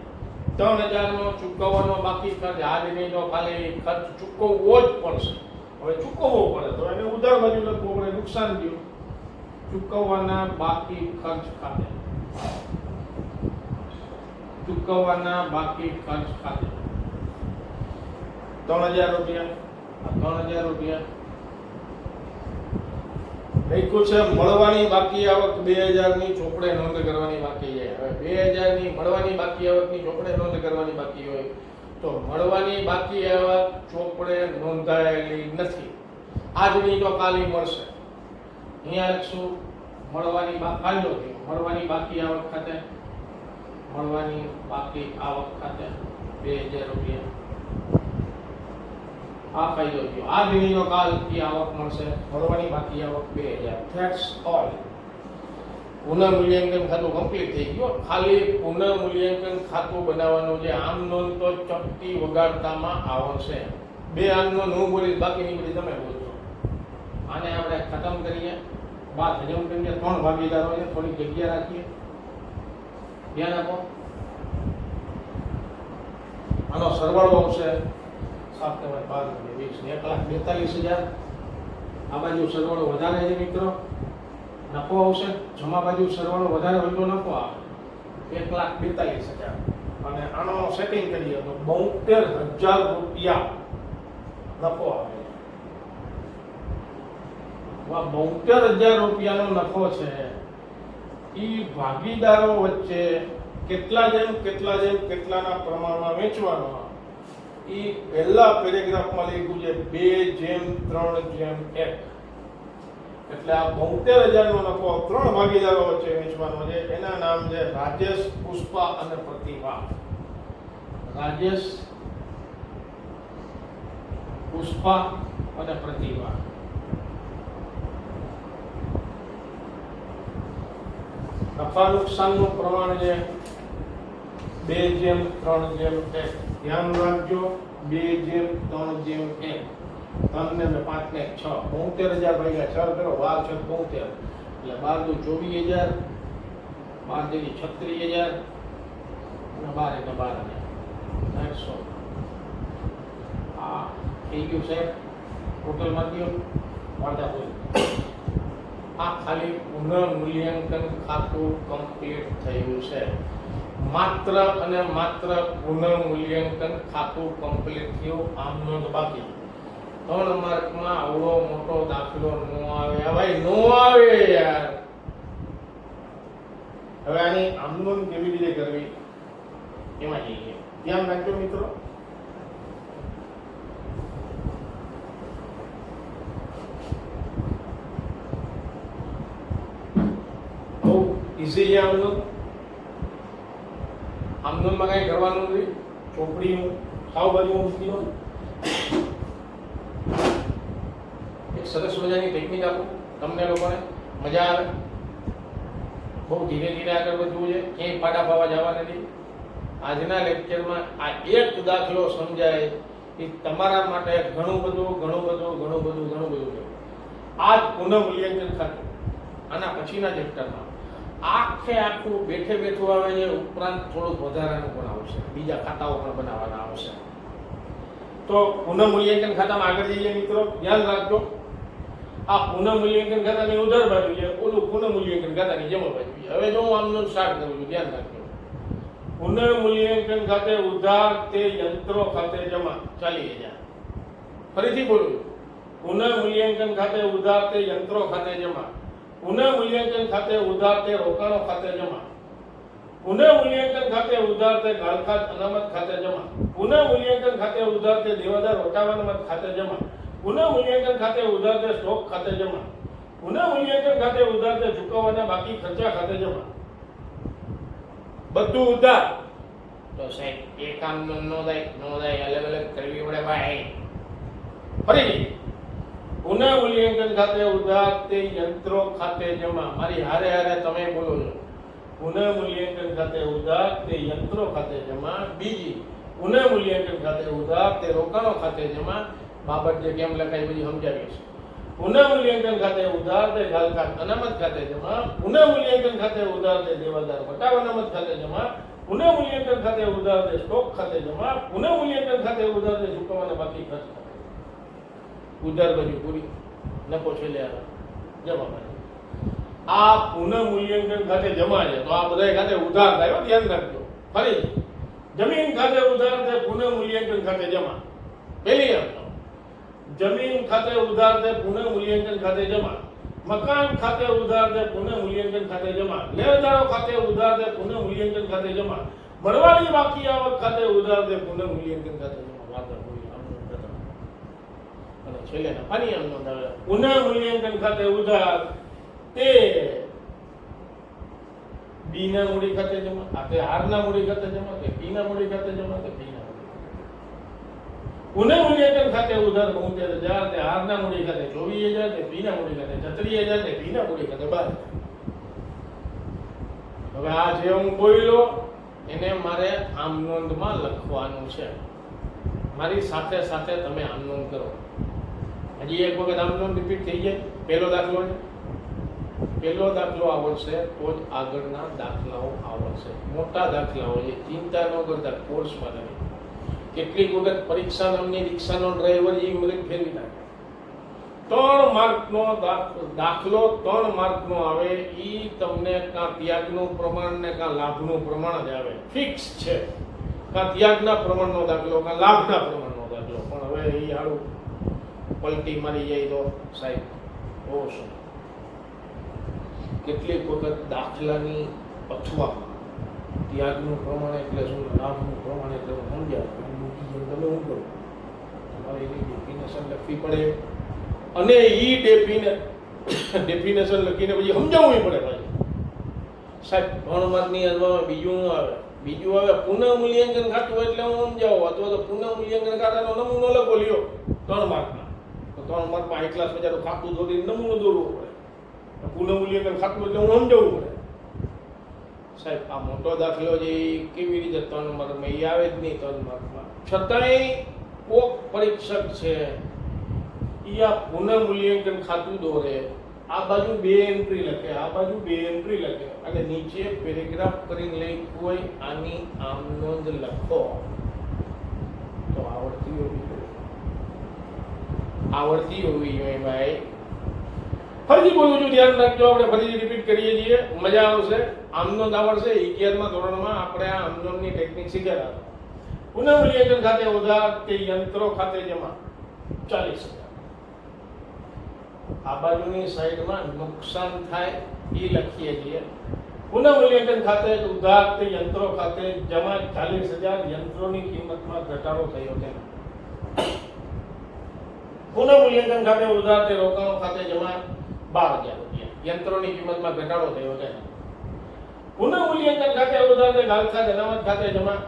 3,000 નો ચૂકવવાનો બાકી ખર્ચ આજ નહીં તો ખાલી ખર્ચ ચૂકવવો જ પડશે. હવે ચૂકવવો પડે તો એને ઉધાર બાજુ લખવું પડે. નુકસાન થયું. ચૂકવવાના બાકી ખર્ચ ખાતે, ચૂકવવાના બાકી ખર્ચ ખાતે 3000 રૂપિયા. આ 3000 રૂપિયા લખ્યું છે. મળવાની બાકી આવક 2000 ની ચોપડે નોંધ કરવાની બાકી છે. હવે 2000 ની મળવાની બાકી આવકની ચોપડે નોંધ કરવાની બાકી હોય તો મળવાની બાકી આવક ચોપડે નોંધાયેલી નથી, આજની તો કાલી મળશે. અહીંયા લખશું મળવાની ફાયદો થયો. મળવાની બાકી આવક ખાતે, મળવાની બાકી આવક ખાતે 2000 રૂપિયા. આ ફાયદો થયો. આ દિનનો કાલ કી આવક મળશે. મળવાની બાકી આવક 2000. That's all. પુનઃ મૂલ્યાંકન ખાતું કમ્પ્લીટ થઈ ગયું. ખાલી પુનઃ મૂલ્યાંકન ખાતું બનાવવાનું છે. આમ નોંધ તો ચપટી વગાડતામાં આવશે. બે આમ નોંધ હું બોલીશ, બાકીની બધી તમે બોલશો. આને આપણે ખતમ કરીએ. બાદ હજમ કરીએ. 3 ભાગીદારો છે, થોડી જગ્યા રાખીએ. ધ્યાન આપો. આનો સરવાળો આવશે 7 * 12 = 1,42,000. આ બાજુ સરવાળો વધારે છે મિત્રો, નફો આવશે. જમા બાજુ સરવાળો વધારે હોય તો નફો આવે 1,42,000. અને આનો સેટિંગ કરીએ તો 72,000 રૂપિયા નફો આવે. 72,000 રૂપિયાનો નફો છે. ઈ ભાગીદારો વચ્ચે કેટલાના પ્રમાણમાં વેચવાનો, ઈ પહેલા પેરેગ્રાફમાં લખ્યું છે 2:3:1. એટલે આ 72,000 નો નફો 3 ભાગીદારો વચ્ચે વેચવાનો છે. એના નામ છે રાજેશ, પુષ્પા અને પ્રતિભા. રાજેશ, પુષ્પા અને પ્રતિભા. નફા નુકસાનનું પ્રમાણ છે 2:3:1. ધ્યાન રાખજો, 2:3:1. 3 ને 5 ને 6, 72,000 ભાગ્યા 6 કરો, 12 × 72 એટલે 12 × 24,000, 12 × 36,000 અને 12 × 12,000. 100. આ થઈ ગયું સાહેબ. ટોટલ માધ્યમ વાર્તા બોલ. આ ખાલી પુનઃ મૂલ્યાંકન ખાતું કમ્પ્લીટ થયું છે. માત્ર અને માત્ર પુનઃ મૂલ્યાંકન ખાતું કમ્પ્લીટ થયું. આમ નોંધ બાકી. 3 માર્કમાં આવડો મોટો દાખલો નો આવે. ભાઈ નો આવે યાર. હવે આની આમ નોંધ કેવી રીતે કરવી એમાં જઈએ. ધ્યાન રાખજો મિત્રો. બહુ ઈઝી છે આમ નોંધ. આમ નોંધમાં કઈ કરવાનું નથી. ચોપડી હું સાવ બાજુ મૂકી દઉં. એક સરસ મજાની ટેકનિક આપું તમને લોકોને, મજા આવે. બહુ ધીરે ધીરે આગળ વધવું છે. ક્યાંય પાડા પાવા જવા નથી. આજના લેક્ચરમાં આ એક દાખલો સમજાય એ તમારા માટે ઘણું બધું છે. આ જ પુનઃ મૂલ્યાંકન ખાતું આના પછીના ચેપ્ટરમાં આખું બેઠું આવે છે. ઉપરાંત થોડુંક વધારાનું પણ આવશે. બીજા ખાતાઓ પણ બનાવવાના આવશે. તો પુનઃ મૂલ્યાંકન ખાતામાં આગળ જઈએ મિત્રો. ધ્યાન રાખજો, આ પુનઃ મૂલ્યાંકન ખાતાની ઉધાર બાજુ છે, ઓલું પુનઃ મૂલ્યાંકન ખાતાની જમા બાજુ છે. હવે જો હું આમનો સ્ટાર્ટ કરું છું, ધ્યાન રાખજો. પુનઃ મૂલ્યાંકન ખાતે ઉધાર તે યંત્રો ખાતે જમા 40,000. ફરીથી બોલું. પુનઃ મૂલ્યાંકન ખાતે ઉધાર તે યંત્રો ખાતે જમા. પુનઃ મૂલ્યાંકન ખાતે ઉધાર તે રોકાણો ખાતે જમા. પુનઃ મૂલ્યાંકન ખાતે ઉધાર તે ગાળખાત અનામત ખાતે જમા. પુનઃ મૂલ્યાંકન ખાતે ઉધાર તે દેવાદાર વટાવ અનામત ખાતે જમા. પુનઃ મૂલ્યાંકન ખાતે ઉધાર તે સ્ટોક ખાતે જમા. પુનઃ મૂલ્યાંકન ખાતે ઉધાર તે ચૂકવવાના બાકી ખર્ચા ખાતે જમા. બધું ઉધાર. તો સાહેબ એક કામ નો થાય અલગ અલગ કરવી પડે ભાઈ. ફરી પુનઃ મૂલ્યાંકન ખાતે ઉધાર તે યંત્રો ખાતે જમા. મારી હારે હારે તમે બોલો છો. પુનઃ મૂલ્યાંકન ખાતે ઉધાર તે યંત્રો ખાતે જમા. બીજી, પુનઃ મૂલ્યાંકન ખાતે ઉધાર તે રોકાણો ખાતે જમા. બાબત જે કેમ લખાય બધી સમજાવીશ. પુનઃ મૂલ્યાંકન ખાતે ઉધાર તે ગાળખાત અનામત ખાતે જમા. પુનઃ મૂલ્યાંકન ખાતે ઉધાર તે દેવાદાર વટાવ અનામત ખાતે જમા. પુનઃ મૂલ્યાંકન ખાતે ઉધાર તે સ્ટોક ખાતે જમા. પુનઃ મૂલ્યાંકન ખાતે ઉધાર તે ચૂકવવાના બાકી ખર્ચ ખાતે. ઉધાર બાજુ પૂરી, નફો છેલ્લે આવે, જમા બાજુ. આ પુનઃ મૂલ્યાંકન ખાતે જમા છે, તો આ બધા ખાતે ઉધાર થાય, ધ્યાન રાખજો. ફરી જમીન ખાતે ઉધાર છે, પુનઃ મૂલ્યાંકન ખાતે જમા. પહેલી આપો જમીન ખાતે ઉધાર છે, પુનઃ મૂલ્યાંકન ખાતે જમા. મકાન ખાતે ઉધાર છે, પુનઃ મૂલ્યાંકન ખાતે જમા. લેણદારો ખાતે ઉધાર છે, પુનઃ મૂલ્યાંકન ખાતે જમા. મળવાની બાકી આવક ખાતે ઉધાર છે, પુનઃ મૂલ્યાંકન ખાતે જમા. વાર્તા પૂરી. અને છેલ્લે નફાની આમ નોંધ આવે, પુનઃ મૂલ્યાંકન ખાતે ઉધાર તે બી ના મૂડી ખાતે જમા, આ તે આર ના મૂડી ખાતે જમા, તે પી ના મૂડી ખાતે જમા, તે પી ના મૂડી. પુનઃ મૂલ્યાંકન ખાતે ઉધાર 72,000, તે આર ના મૂડી ખાતે 24,000, તે પી ના મૂડી ખાતે 36,000, તે પી ના મૂડી ખાતે 12,000. હવે આ જે હું બોલ્યો એને મારે આમ નોંધમાં લખવાનું છે. મારી સાથે સાથે તમે આમ નોંધ કરો. હજી એક વખત આમ નોંધ રિપીટ થઈ જાય. પહેલો દાખલો છે, પહેલો દાખલો આવડશે તો જ આગળના દાખલાઓ આવડશે. મોટા દાખલાઓ છે, ચિંતા ન કરતા, કોર્સમાં નહીં. કેટલીક વખત પરીક્ષા નામની રિક્ષાનો ડ્રાઈવર એ મગજ ફેરવી નાખે. 3 માર્કનો દાખલો 3 માર્કનો આવે, એ તમને કાં ત્યાગનું પ્રમાણ ને કાં લાભનું પ્રમાણ જ આવે, ફિક્સ છે. કાં ત્યાગના પ્રમાણનો દાખલો, કાં લાભના પ્રમાણનો દાખલો. પણ હવે એ હાડું પલટી મારી જાય તો સાહેબ બહુ શું. કેટલીક વખત દાખલાની અથવા ત્યાગનું પ્રમાણ એટલે શું, લાભનું પ્રમાણ એટલે સમજાય. તમે શું કરો, તમારે એની ડેફિનેશન લખવી પડે અને એ ડેફિનેશન લખીને પછી સમજાવવી પડે. ભાઈ સાહેબ 3 માર્કની અંદરમાં બીજું આવે, પુનઃ મૂલ્યાંકન ખાતું એટલે હું સમજાવું, અથવા તો પુનઃ મૂલ્યાંકન ખાતાનો નમૂનો લખો લ્યો 3 માર્કના. તો 3 માર્કમાં હાઈ ક્લાસ બજારનું ખાતું દોરી નમૂનો દોરવો પડે. પુનઃ મૂલ્યાંકન ખાતું એટલે હું સમજાવવું પડે. સાહેબ આ મોટો દાખલો છે, કેવી રીતે 3 માર્કમાં એ આવે જ નહીં 3 માર્કમાં. છતાંય કોક પરીક્ષક છે એ આ પુનઃ મૂલ્યાંકન ખાતું દોરે, આ બાજુ 2 એન્ટ્રી લખે, આ બાજુ 2 એન્ટ્રી લખે અને નીચે પેરેગ્રાફ કરીને લખ્યું હોય આની આમ નોંધ લખો, તો આવડતી હોવી જોઈએ ભાઈ. ફરીથી બોલું છું, ધ્યાન રાખજો. આપણે ફરીથી રિપીટ કરીએ છીએ, મજા આવશે. આમ નોંધ આવડશે. 11મા ધોરણમાં આપણે આ આમ નોંધની ટેકનિક શીખ્યા. પુનઃ મૂલ્યાંકન ખાતે ઉધાર કે યંત્રો ખાતે જમા 40,000. આ બાજુની સાઈડમાં નુકસાન થાય એ લખીએ છીએ. પુનઃ મૂલ્યાંકન ખાતે ઉધાર કે યંત્રો ખાતે જમા 40,000. યંત્રોની કિંમતમાં ઘટાડો થયો છે. પુનઃ મૂલ્યાંકન ખાતે ઉધાર કે રોકાણો ખાતે જમા 12,000 રૂપિયા. યંત્રોની કિંમતમાં ઘટાડો થયો છે. પુનઃ મૂલ્યાંકન ખાતે ઉધાર કે ગાલખા અનામત ખાતે જમા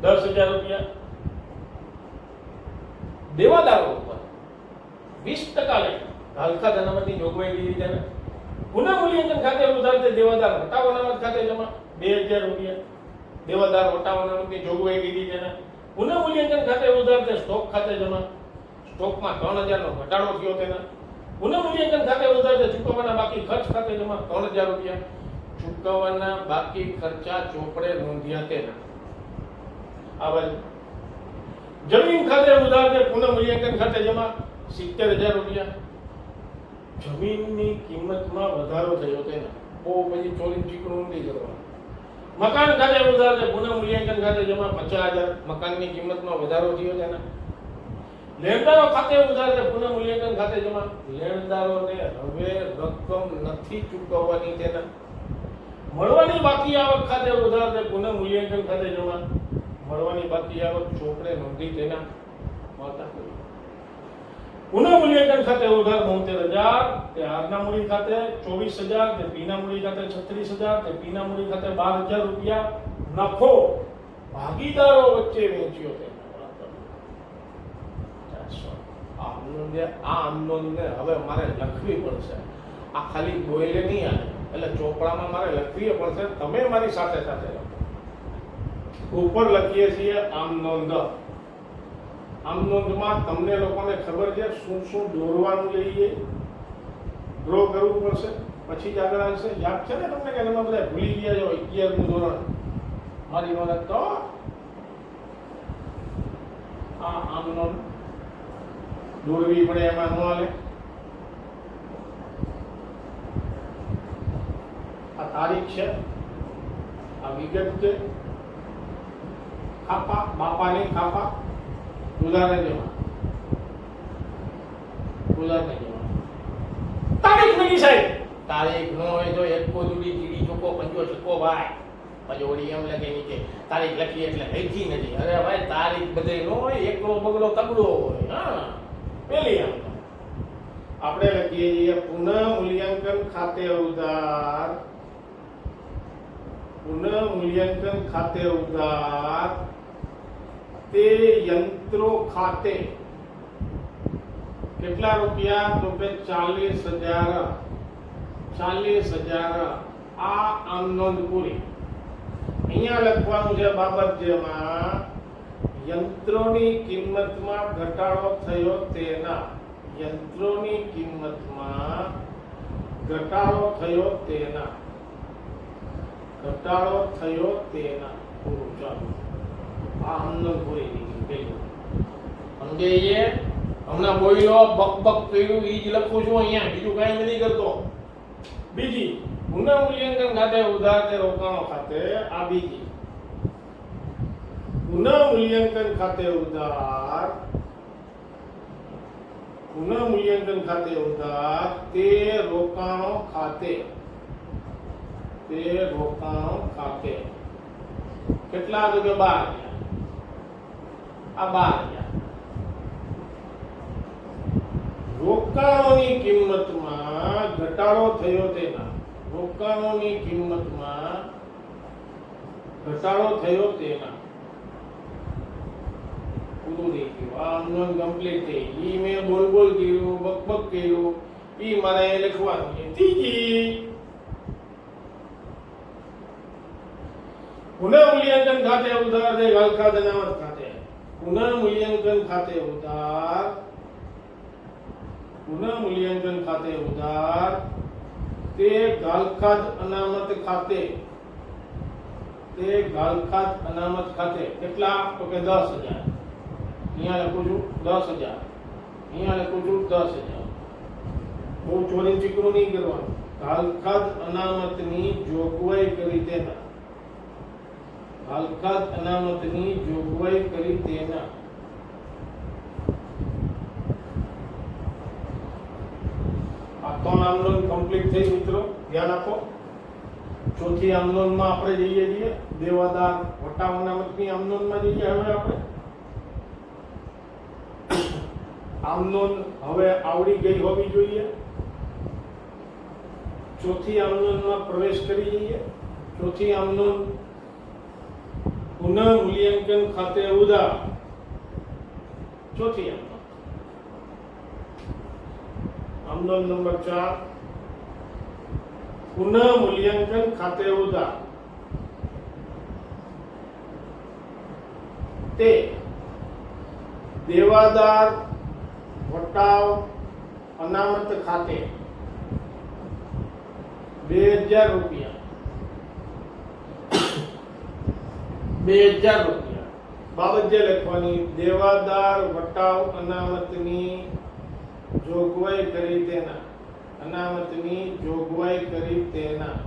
10,000 રૂપિયા. દેવાદારો ઉપર 20% લે ગાલખા અનામતની જોગવાઈ લીધી છે. પુનઃ મૂલ્યાંકન ખાતે ઉધાર કે દેવાદાર વટાવ અનામત ખાતે જમા 2,000 રૂપિયા. દેવાદાર વટાવ અનામતની જોગવાઈ લીધી છે. પુનઃ મૂલ્યાંકન ખાતે ઉધાર કે સ્ટોક ખાતે જમા, સ્ટોકમાં 3,000 નો ઘટાડો થયો તેના. પુનઃ મૂલ્યાંકન ખાતે ઉધાર કે ચૂકવવાના બાકી ખર્ચ ખાતે જમા 3,000 રૂપિયા. ચૂકવવાના બાકી ખર્ચા ચોપડે નોંધ્યા તેના. આ બાજુ જમીન ખાતે ઉધાર કે પુનઃ મૂલ્યાંકન ખાતે જમા 70,000 રૂપિયા. જમીનની કિંમતમાં વધારો થયો તેના. બહુ પછી ચોરી ચીકણું નહીં કરવાનું. મકાન ખાતે ઉધાર કે પુનઃ મૂલ્યાંકન ખાતે જમા 50,000. મકાનની કિંમતમાં વધારો થયો તેના. લેણદારો ખાતે ઉધાર કે પુનઃ મૂલ્યાંકન ખાતે જમા. લેણદારોને હવે રકમ નથી ચૂકવવાની તેના. મળવાની બાકી આવક ખાતે ઉધાર કે પુનઃ મૂલ્યાંકન ખાતે જમા. મળવાની બાકી આવક ચોપડે નોંધી તેના. પુનઃ મૂલ્યાંકન ખાતે ઉધાર 72,000. તે આરના મૂડી ખાતે 24,000. તે પીના મૂડી ખાતે 36,000. તે પીના મૂડી ખાતે 12,000 રૂપિયા. નફો ભાગીદારો વચ્ચે વેચ્યો તેના. આમ નોંધને હવે મારે લખવી પડશે. આ ખાલી બોલે નહીં આવે, એટલે ચોપડામાં મારે લખવી પડશે. તમે મારી સાથે સાથે લખો. ઉપર લખીએ છીએ આમ નોંધ. આમ નોંધમાં તમને લોકોને ખબર છે શું શું દોરવાનું લઈએ, ડ્રો કરવું પડશે, પછી જ આગળ આવશે. યાદ છે ને તમને કે તમે બધા ભૂલી ગયા છો 11મું ધોરણ મારી નોંધ. તો આમ નોંધ દોરવી પડે, એમાં ન હાલે. તારીખ છે, આ વિગત છે, ખાપા બાપાને ખાપા ઉધારે જમા તારીખ નથી સાહેબ. તારીખ નો હોય તો એક કોદુડી ચીડી ચોકો પંજો છક્કો ભાઈ પજોડી એમ લખે નીચે તારીખ લખી એટલે લખી નથી. અરે ભાઈ તારીખ બધે નો હોય, એકલો બગડો તગડો હોય. હા પેલી આમ આપણે લખીએ છીએ પુનઃ મૂલ્યાંકન ખાતે ઉધાર, પુનઃ મૂલ્યાંકન ખાતે ઉધાર તે યંત્રો ખાતે કેટલા રૂપિયા? તો કે 40,000. 40,000 આ આમ નોંધ પૂરી. અહીંયા લખવાનું છે બાબત જેમાં યંત્રોની કિંમતમાં ઘટાડો થયો તેના, યંત્રોની કિંમતમાં ઘટાડો થયો તેના, ઘટાડો થયો તેના. પૂરું. ચાલો આ આમ નોંધ પૂરી થઈ ગઈ. સમજે હમણાં બોલ્યો બકબક કર્યું ઈ જ લખું છું અહીંયા, બીજું કાંઈ નથી કરતો. બીજી પુનઃ મૂલ્યાંકન ખાતે ઉધાર તે રોકાણો ખાતે, આ બીજી પુનઃ મૂલ્યાંકન ખાતે ઉધાર, પુનઃ મૂલ્યાંકન ખાતે ઉધાર તે રોકાણો ખાતે, તે રોકાણો ખાતે કેટલા? તો કે 12,000. આ 12,000 રોકાણોની કિંમતમાં ઘટાડો થયો તેના, રોકાણોની કિંમતમાં ઘટાડો થયો તેના. પૂરું થઈ ગયું. આ અમનો કમ્પ્લીટ થઈ. ઈ મેં બોલ કર્યું, બકબક કર્યું, ઈ મારે લખવાનું છે. ત્રીજી પુનઃ મૂલ્યાંકન ખાતે ઉધાર તે ગાલખાત અનામત ખાતે, પુનઃ મૂલ્યાંકન ખાતે ઉધાર, પુનઃ મૂલ્યાંકન ખાતે ઉધાર તે ગાલખાત અનામત ખાતે, તે ગાલખાત અનામત ખાતે કેટલા? તો કે 10,000. અહીંયા લખું છું 10,000, અહીંયા લખું છું 10,000. બહુ ચોરી ચીકણું નહીં કરવાનું. ગાલખાત અનામતની જોગવાઈ કરી તેના, ગાલખાત અનામતની જોગવાઈ કરી તેના. ત્રણ આંદોલન કમ્પ્લીટ થઈ મિત્રો, ધ્યાન આપો. ચોથી આંદોલનમાં આપણે જઈએ છીએ દેવાદાર વટા અનામતની આંદોલનમાં જઈએ. હવે આપણે આંદોલન હવે આવડી ગઈ હોવી જોઈએ. ચોથી આંદોલનમાં પ્રવેશ કરી જઈએ. ચોથી આંદોલન પુનઃ મૂલ્યાંકન ખાતે ઉધાર. ચોથી આંદોલન નંબર 4 પુનઃ મૂલ્યાંકન ખાતે ઉધાર તે દેવાદાર વટાવ અનામત ખાતે 2,000 રૂપિયા, 2,000 રૂપિયા બાબત જે લખવાની દેવાદાર વટાવ અનામતની જોગવાઈ કરી તેના, અનામતની જોગવાઈ કરી તેના.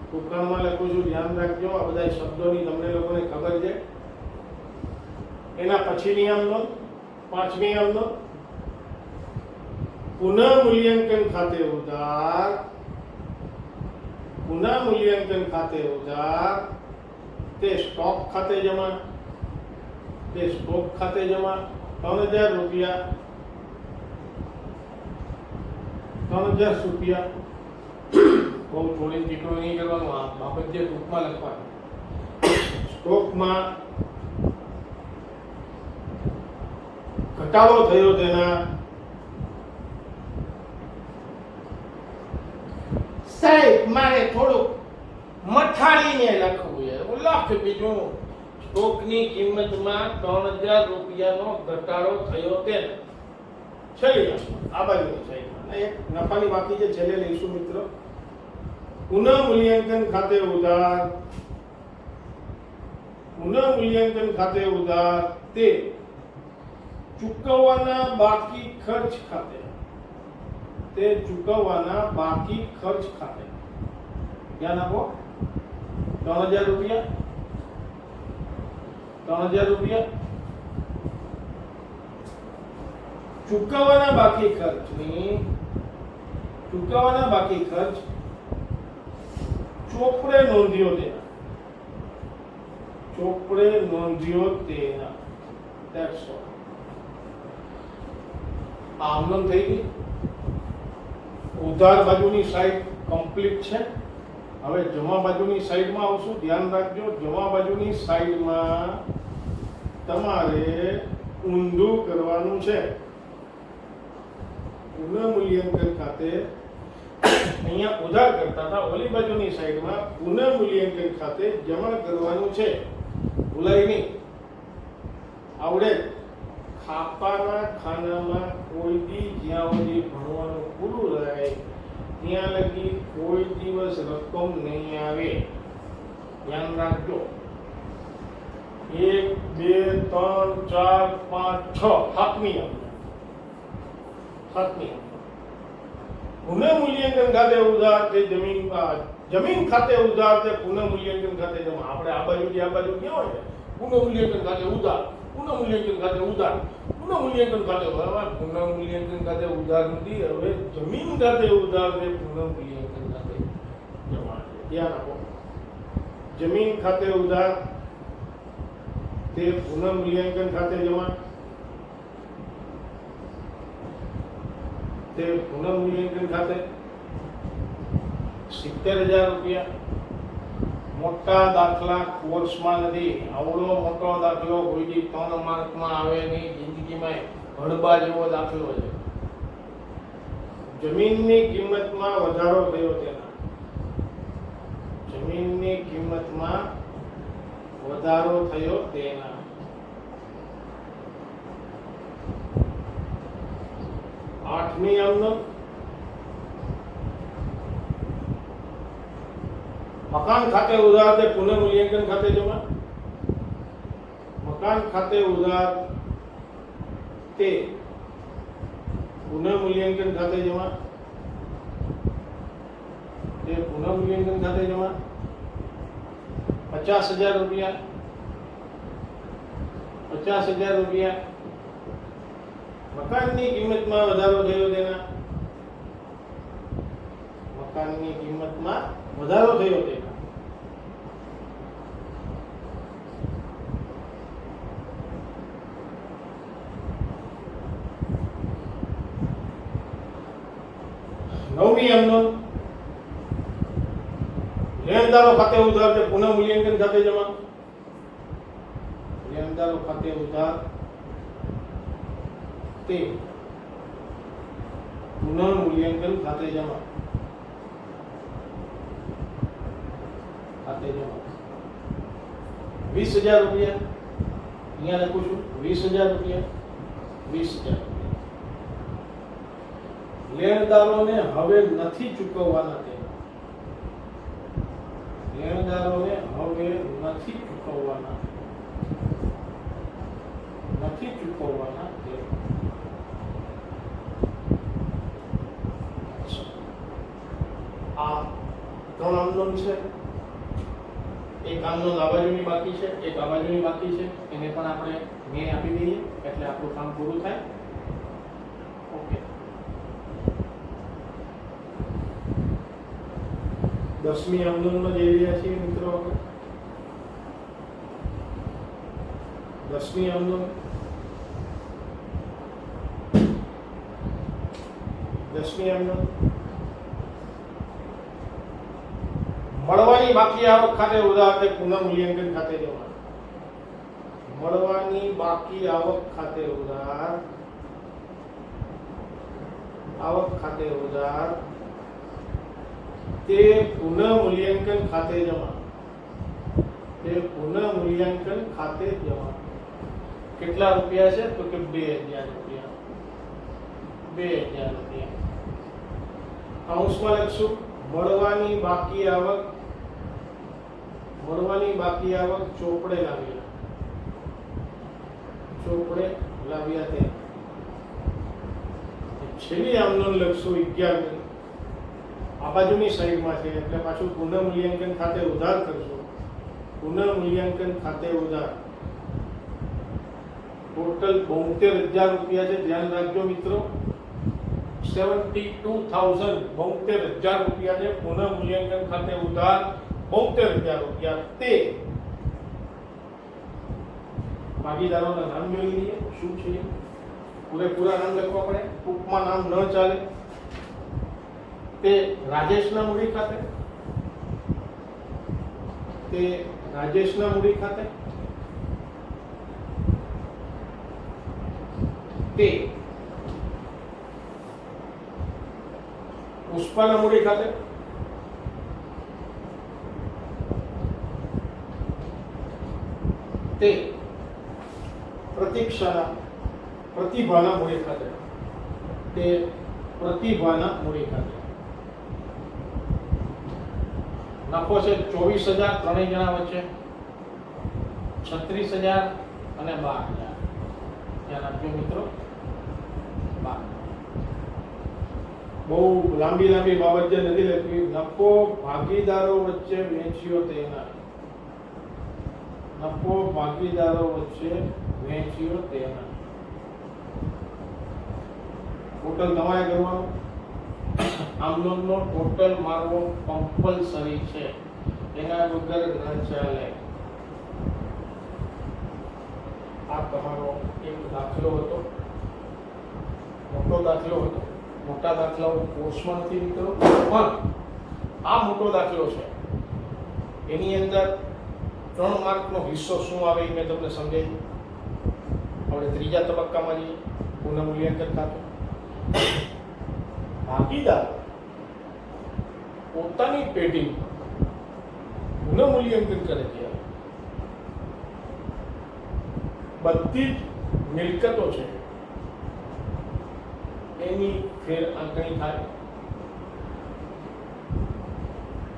ટૂંકાણમાં લખું છું, ધ્યાન રાખજો. આ બધા શબ્દોની તમને લોકોને ખબર છે. એના પછીની આમનો પાંચમી આમનો પુનઃ મૂલ્યાંકન ખાતે ઉધાર, પુનઃ મૂલ્યાંકન ખાતે ઉધાર તે સ્ટોક ખાતે જમા, તે સ્ટોક ખાતે જમા 3,000 રૂપિયા, 3,000 રૂપિયા. બહુ થોડી ટીકડો નહીં કરવાનું. આ બાબત જે ટૂંકમાં લખવાનું. સ્ટોકમાં ઘટાડો થયો તેના. સાહેબ મારે થોડુંક મઠાડીને લખવું છે. હું લખ બીજું. સ્ટોકની કિંમતમાં 3,000 રૂપિયાનો ઘટાડો થયો તેના. છેલ્લી આ બાજુની સાઈડમાં એક નફાની બાકી છે, છેલ્લે લઈશું મિત્રો. પુનઃ મૂલ્યાંકન ખાતે ઉધાર, પુનઃ મૂલ્યાંકન ખાતે ઉધાર તે ચૂકવવાના બાકી ખર્ચ ખાતે, તે ચૂકવવાના બાકી ખર્ચ ખાતે. ધ્યાન આપો. 3000 રૂપિયા, 3000 રૂપિયા. ચૂકવવાના બાકી ખર્ચ ચોપડે નોંધ્યો તેના. That's all. આમનમ થઈ ગઈ. ઉધાર બાજુની સાઈડ કમ્પ્લીટ છે. હવે જમા બાજુની સાઈડમાં આવશું. ધ્યાન રાખજો, જમા બાજુની સાઈડમાં તમારે ઊંધું કરવાનું છે. પુનઃમૂલ્યાંકન ખાતે અહીંયા ઉધાર કરતા હતા, ઓલી બાજુની સાઈડમાં પુનઃમૂલ્યાંકન ખાતે જમા કરવાનું છે. ભૂલાય નહીં, આવડે. ખાપાના ખાનામાં કોઈ દી જ્યાં સુધી ભણવાનું પૂરું રહે ત્યાં લગી કોઈ દિવસ રકમ નહીં આવે. ધ્યાન રાખજો. 1 2 3 4 5 6 સાતમી પુનઃમૂલ્યાંકન ખાતે ઉધાર તે જમીન ખાતે ઉધાર તે પુનઃમૂલ્યાંકન ખાતે જમા. આપણે આ બાજુથી આ બાજુ ક્યાં હોય? પુનઃમૂલ્યાંકન ખાતે ઉધાર, પુનઃમૂલ્યાંકન ખાતે ઉધાર, પુનઃમૂલ્યાંકન ખાતે ઉધાર. પુનઃમૂલ્યાંકન ખાતે ઉધાર નથી, હવે જમીન ખાતે ઉધાર તે પુનઃમૂલ્યાંકન ખાતે જમા. ધ્યાન આપો. જમીન ખાતે ઉધાર તે પુનઃમૂલ્યાંકન ખાતે જમા. તે પુનઃમૂલ્યાંકન ખાતે 70000 રૂપિયા. મોટા દાખલા કોર્સમાં નથી. આવડો મોટો દાખલો કોઈ 3 માર્કમાં આવે નહીં. જિંદગીમાં હળબા જેવો દાખલો છે. જમીનની કિંમતમાં વધારો થયો તેના. જમીનની કિંમતમાં વધારો થયો તેના. આઠમી આમનોંધ. મકાન ખાતે ઉધાર તે પુનઃમૂલ્યાંકન ખાતે જમા. મકાન ખાતે ઉધાર તે પુનઃમૂલ્યાંકન ખાતે જમા. તે પુનઃમૂલ્યાંકન ખાતે જમા. 50000 રૂપિયા. 50000 રૂપિયા. મકાનની કિંમતમાં વધારો થયો તેના. મકાનની કિંમતમાં વધારો થયો તેના. નવમી આમનોંધ. લેણદારો ખાતે ઉધાર તે પુનઃમૂલ્યાંકન ખાતે જમા. લેણદારો ખાતે ઉધાર તે પુનઃમૂલ્યાંકન ખાતે જમા. ખાતે જમા. 20000 રૂપિયા. અહીંયા લખું છું 20000 રૂપિયા. 20000 રૂપિયા. લેણદારોને હવે નથી ચૂકવવાના તેના. લેણદારોને હવે નથી ચૂકવવાના. નથી ચૂકવવાના તેના. આ 3 આમનોંધ છે. એક આમનોંધ આ બાજુની બાકી છે, એક આ બાજુની બાકી છે. એને પણ આપણે મેં આપી દઈએ એટલે આપણું કામ પૂરું થાય. ઓકે. 10મી આમનોંધમાં જઈ રહ્યા છીએ મિત્રો. આપણે 10મી આમનોંધ. 10મી આમનોંધ. મળવાની બાકી આવક ખાતે ઉધાર તે પુનઃમૂલ્યાંકન ખાતે જમા. મળવાની બાકી આવક ખાતે ઉધાર. આવક ખાતે ઉધાર તે પુનઃમૂલ્યાંકન ખાતે જમા. તે પુનઃમૂલ્યાંકન ખાતે જમા. કેટલા રૂપિયા છે? તો કે 2000 રૂપિયા. 2000 રૂપિયા. કૌંસમાં લખશું મળવાની બાકી આવક. મળવાની બાકી આવક ચોપડે લાવ્યા. ચોપડે લાવ્યા તે. છેલ્લી આમનોંધ લખશું 11મી. આ બાજુની સાઈડમાં છે એટલે પાછું પુનઃમૂલ્યાંકન ખાતે ઉધાર કરશો. પુનઃમૂલ્યાંકન ખાતે ઉધાર ટોટલ 72,000 રૂપિયા છે. ધ્યાન રાખજો મિત્રો, 72,000 72,000 રૂપિયા છે. પુનઃમૂલ્યાંકન ખાતે ઉધાર 72,000 રૂપિયા. તે ભાગીદારોના નામ જોઈ લઈએ. શું છે? પૂરેપૂરા નામ લખવા પડે, ટૂંકમાં નામ ન ચાલે. તે રાજેશના મૂડી ખાતે, તે રાજેશના મૂડી ખાતે, તે પુષ્પાના મૂડી ખાતે, તે પ્રતિભાના મૂડી ખાતે, તે પ્રતિભાના મૂડી ખાતે. નફો છે 24,000 ત્રણેય જણા વચ્ચે, 36,000 અને 12,000. ધ્યાન આપજો મિત્રો. 12. બહુ લાંબી બાબત જે નથી લખવી. નફો ભાગીદારો વચ્ચે વહેંચ્યો તેના, નફો ભાગીદારો વચ્ચે વહેંચ્યો તેના. ટોટલ તમારે કરવાનું. આમનો ટોટલ મારવો કમ્પલસરી છે, એના વગર ન ચાલે. આ તમારો એક દાખલો હતો, મોટો દાખલો હતો. મોટા દાખલાઓ કોર્સમાં નથી મિત્રો, પણ આ મોટો દાખલો છે. એની અંદર 3 માર્કનો હિસ્સો શું આવે એ મેં તમને સમજાવ્યું. આપણે ત્રીજા તબક્કામાં જઈએ. પુનઃમૂલ્યાંકન ખાતું. ભાગીદાર પોતાની પેઢી પુનઃમૂલ્યાંકન કરે છે. બધી જ મિલકતો છે એની ફેર આંકણી થાય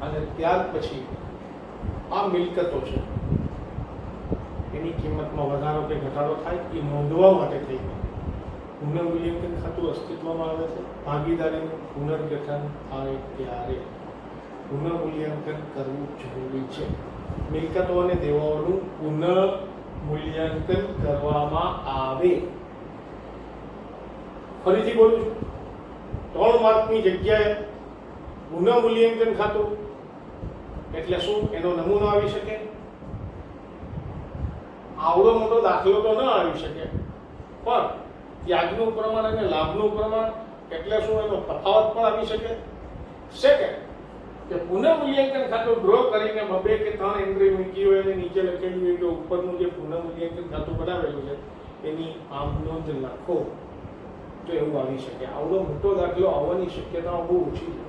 અને ત્યાર પછી આ મિલકતો છે એની કિંમતમાં વધારો કે ઘટાડો થાય એ નોંધવા માટે થઈ પુનઃમૂલ્યાંકન ખાતું અસ્તિત્વમાં આવે છે. ભાગીદારીનું પુનર્ગઠન થાય ત્યારે પુનઃમૂલ્યાંકન કરવું જરૂરી છે. મિલકતો અને દેવાઓનું પુનઃમૂલ્યાંકન કરવામાં આવે. ફરીથી બોલું છું, 3 માર્કની જગ્યાએ પુનઃમૂલ્યાંકન ખાતું એટલે શું? એનો નમૂનો આવી શકે. આવડો મોટો દાખલો તો ન આવી શકે, પણ ત્યાગનું પ્રમાણ અને લાભનું પ્રમાણ એટલે શું એનો તફાવત પણ આવી શકે. સેકન્ડ, કે પુનઃમૂલ્યાંકન ખાતું ડ્રો કરીને 2 કે 3 એન્ટ્રી મૂકી હોય અને નીચે લખેલું હોય કે ઉપરનું જે પુનઃમૂલ્યાંકન ખાતું બનાવેલું છે એની આમ નોંધ લખો તો એવું આવી શકે. આવડો મોટો દાખલો આવવાની શક્યતાઓ બહુ ઓછી છે.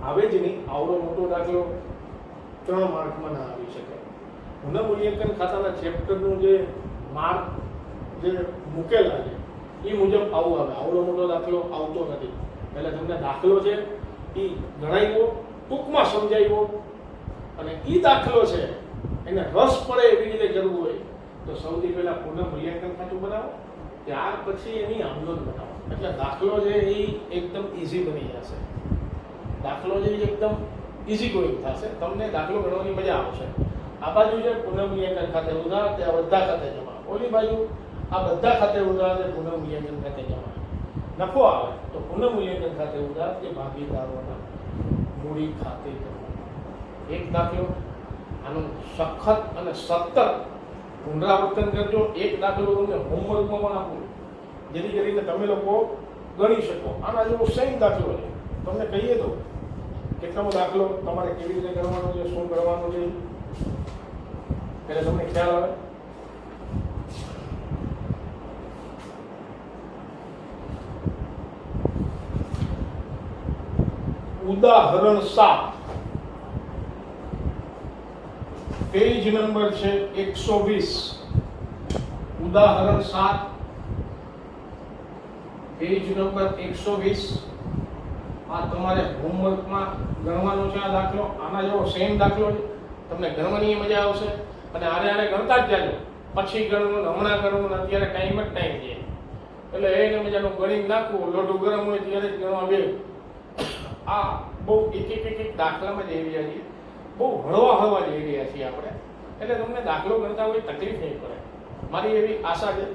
આવે જ નહીં. આવડો મોટો દાખલો 3 માર્કમાં ના આવી શકે. પુનઃમૂલ્યાંકન ખાતાના ચેપ્ટરનું જે માર્ક જે મૂકેલા છે એ મુજબ આવું આવે. આવડો મોટો દાખલો આવતો નથી. એટલે તમને દાખલો છે એ ગણાવ્યો, ટૂંકમાં સમજાવ્યો, અને એ દાખલો છે એને રસ પડે એવી રીતે કરવું હોય તો સૌથી પહેલા પુનઃમૂલ્યાંકન ખાતું બનાવો, ત્યાર પછી એની આમનોંધ બનાવો. એટલે દાખલો છે એ એકદમ ઈઝી બની જશે. દાખલો છે એકદમ ઈઝી ગોઈંગ થશે. તમને દાખલો ગણવાની મજા આવશે. આ બાજુ છે પુનઃમૂલ્યાંકન ખાતે ઉધાર, તે આ બધા ખાતે જમા. ઓલી બાજુ આ બધા ખાતે ઉધાર, તે પુનઃમૂલ્યાંકન ખાતે જમા. નફો આવે તો પુનઃમૂલ્યાંકન ખાતે ઉધાર, તે ભાગીદારોના મૂડી ખાતે જમા. એક દાખલો. આનું સખત અને સતત પુનરાવર્તન કરજો. એક દાખલો તમને હોમવર્કમાં પણ આપું જેથી કરીને તમે લોકો ગણી શકો. આના જેવો સેમ દાખલો છે. તમને કહીએ તો કેટલામો દાખલો તમારે કેવી રીતે કરવાનો છે, શું કરવાનું છે, એટલે તમને ખ્યાલ આવે. ઉદાહરણ 7, પેજ નંબર છે 120. ઉદાહરણ 7, પેજ નંબર 120. આ તમારે હોમવર્કમાં ગણવાનો છે. આ દાખલો આના જેવો સેમ દાખલો છે. તમને ગણવાની મજા આવશે અને આને ગણતા જ જાજો. પછી ગણવું, હમણાં ગણવું, અત્યારે ટાઈમ જ ટાઈમ છે. એટલે એને મજાનું ગણી નાખવું. લોઢું ગરમ હોય ત્યારે જ ગણવા બે. આ બહુ એક દાખલામાં જઈ રહ્યા છીએ, બહુ હળવા જઈ રહ્યા છીએ આપણે, એટલે તમને દાખલો ગણતા કોઈ તકલીફ નહીં પડે. મારી એવી આશા છે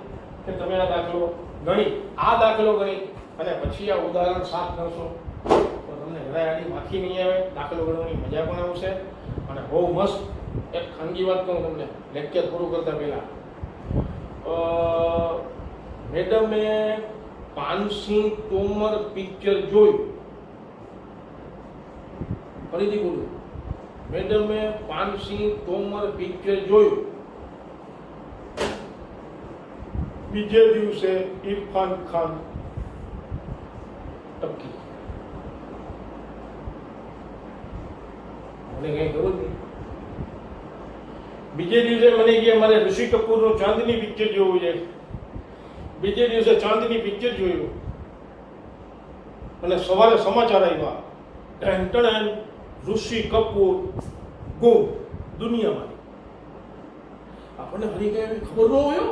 કે તમે આ દાખલો ગણી અને પછી આ ઉદાહરણ 7 ગણશો તો તમને હૃદયાડી માખી નહીં આવે, દાખલો ગણવાની મજા પણ આવશે. અને બહુ મસ્ત એક ખાનગી વાત કહું તમને લેક્ચર પૂરું કરતા પહેલા, મેડમે પાનસિંહ તોમર પિક્ચર જોયું. ફરીથી બોલું, મેડમે પાનસિંહ તોમર પિક્ચર જોયું. બીજે દિવસે ઇરફાન ખાન ટપકી. મને કઈ ખબર નહીં. બીજે દિવસે મને કે મારે ઋષિ કપૂરનું ચાંદની પિક્ચર જોવું છે. બીજે દિવસે ચાંદની પિક્ચર જોયું અને સવારે સમાચાર આવ્યા, ઢેંટણ ઋષિ કપૂર ગુમ દુનિયામાં. આપણને ફરી કઈ એવી ખબર ન હોય.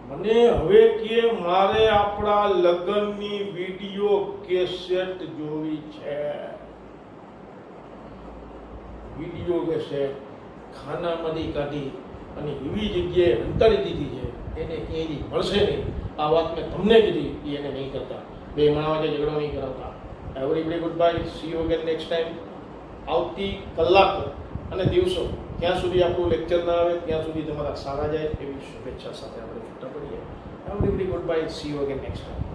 મને હવે કે મારે આપણા લગ્નની વિડીયો કેસેટ જોવી છે. વિડીયો કેસેટ ખાનામાંથી કાઢી અને એવી જગ્યાએ અંતાડી દીધી છે, એને ક્યાંય મળશે નહીં. આ વાત મેં તમને કીધી કે એને નહીં કરતા, બે માણસ વચ્ચે ઝઘડો નહીં કરાવતા. Everybody good bye, C you again next time. આવતી કલાક અને દિવસો ત્યાં સુધી આપણું લેક્ચર ના આવે ત્યાં સુધી તમારા સારા જાય એવી શુભેચ્છા સાથે આપણે છૂટા પડીએ. Everybody good bye, C you again next time.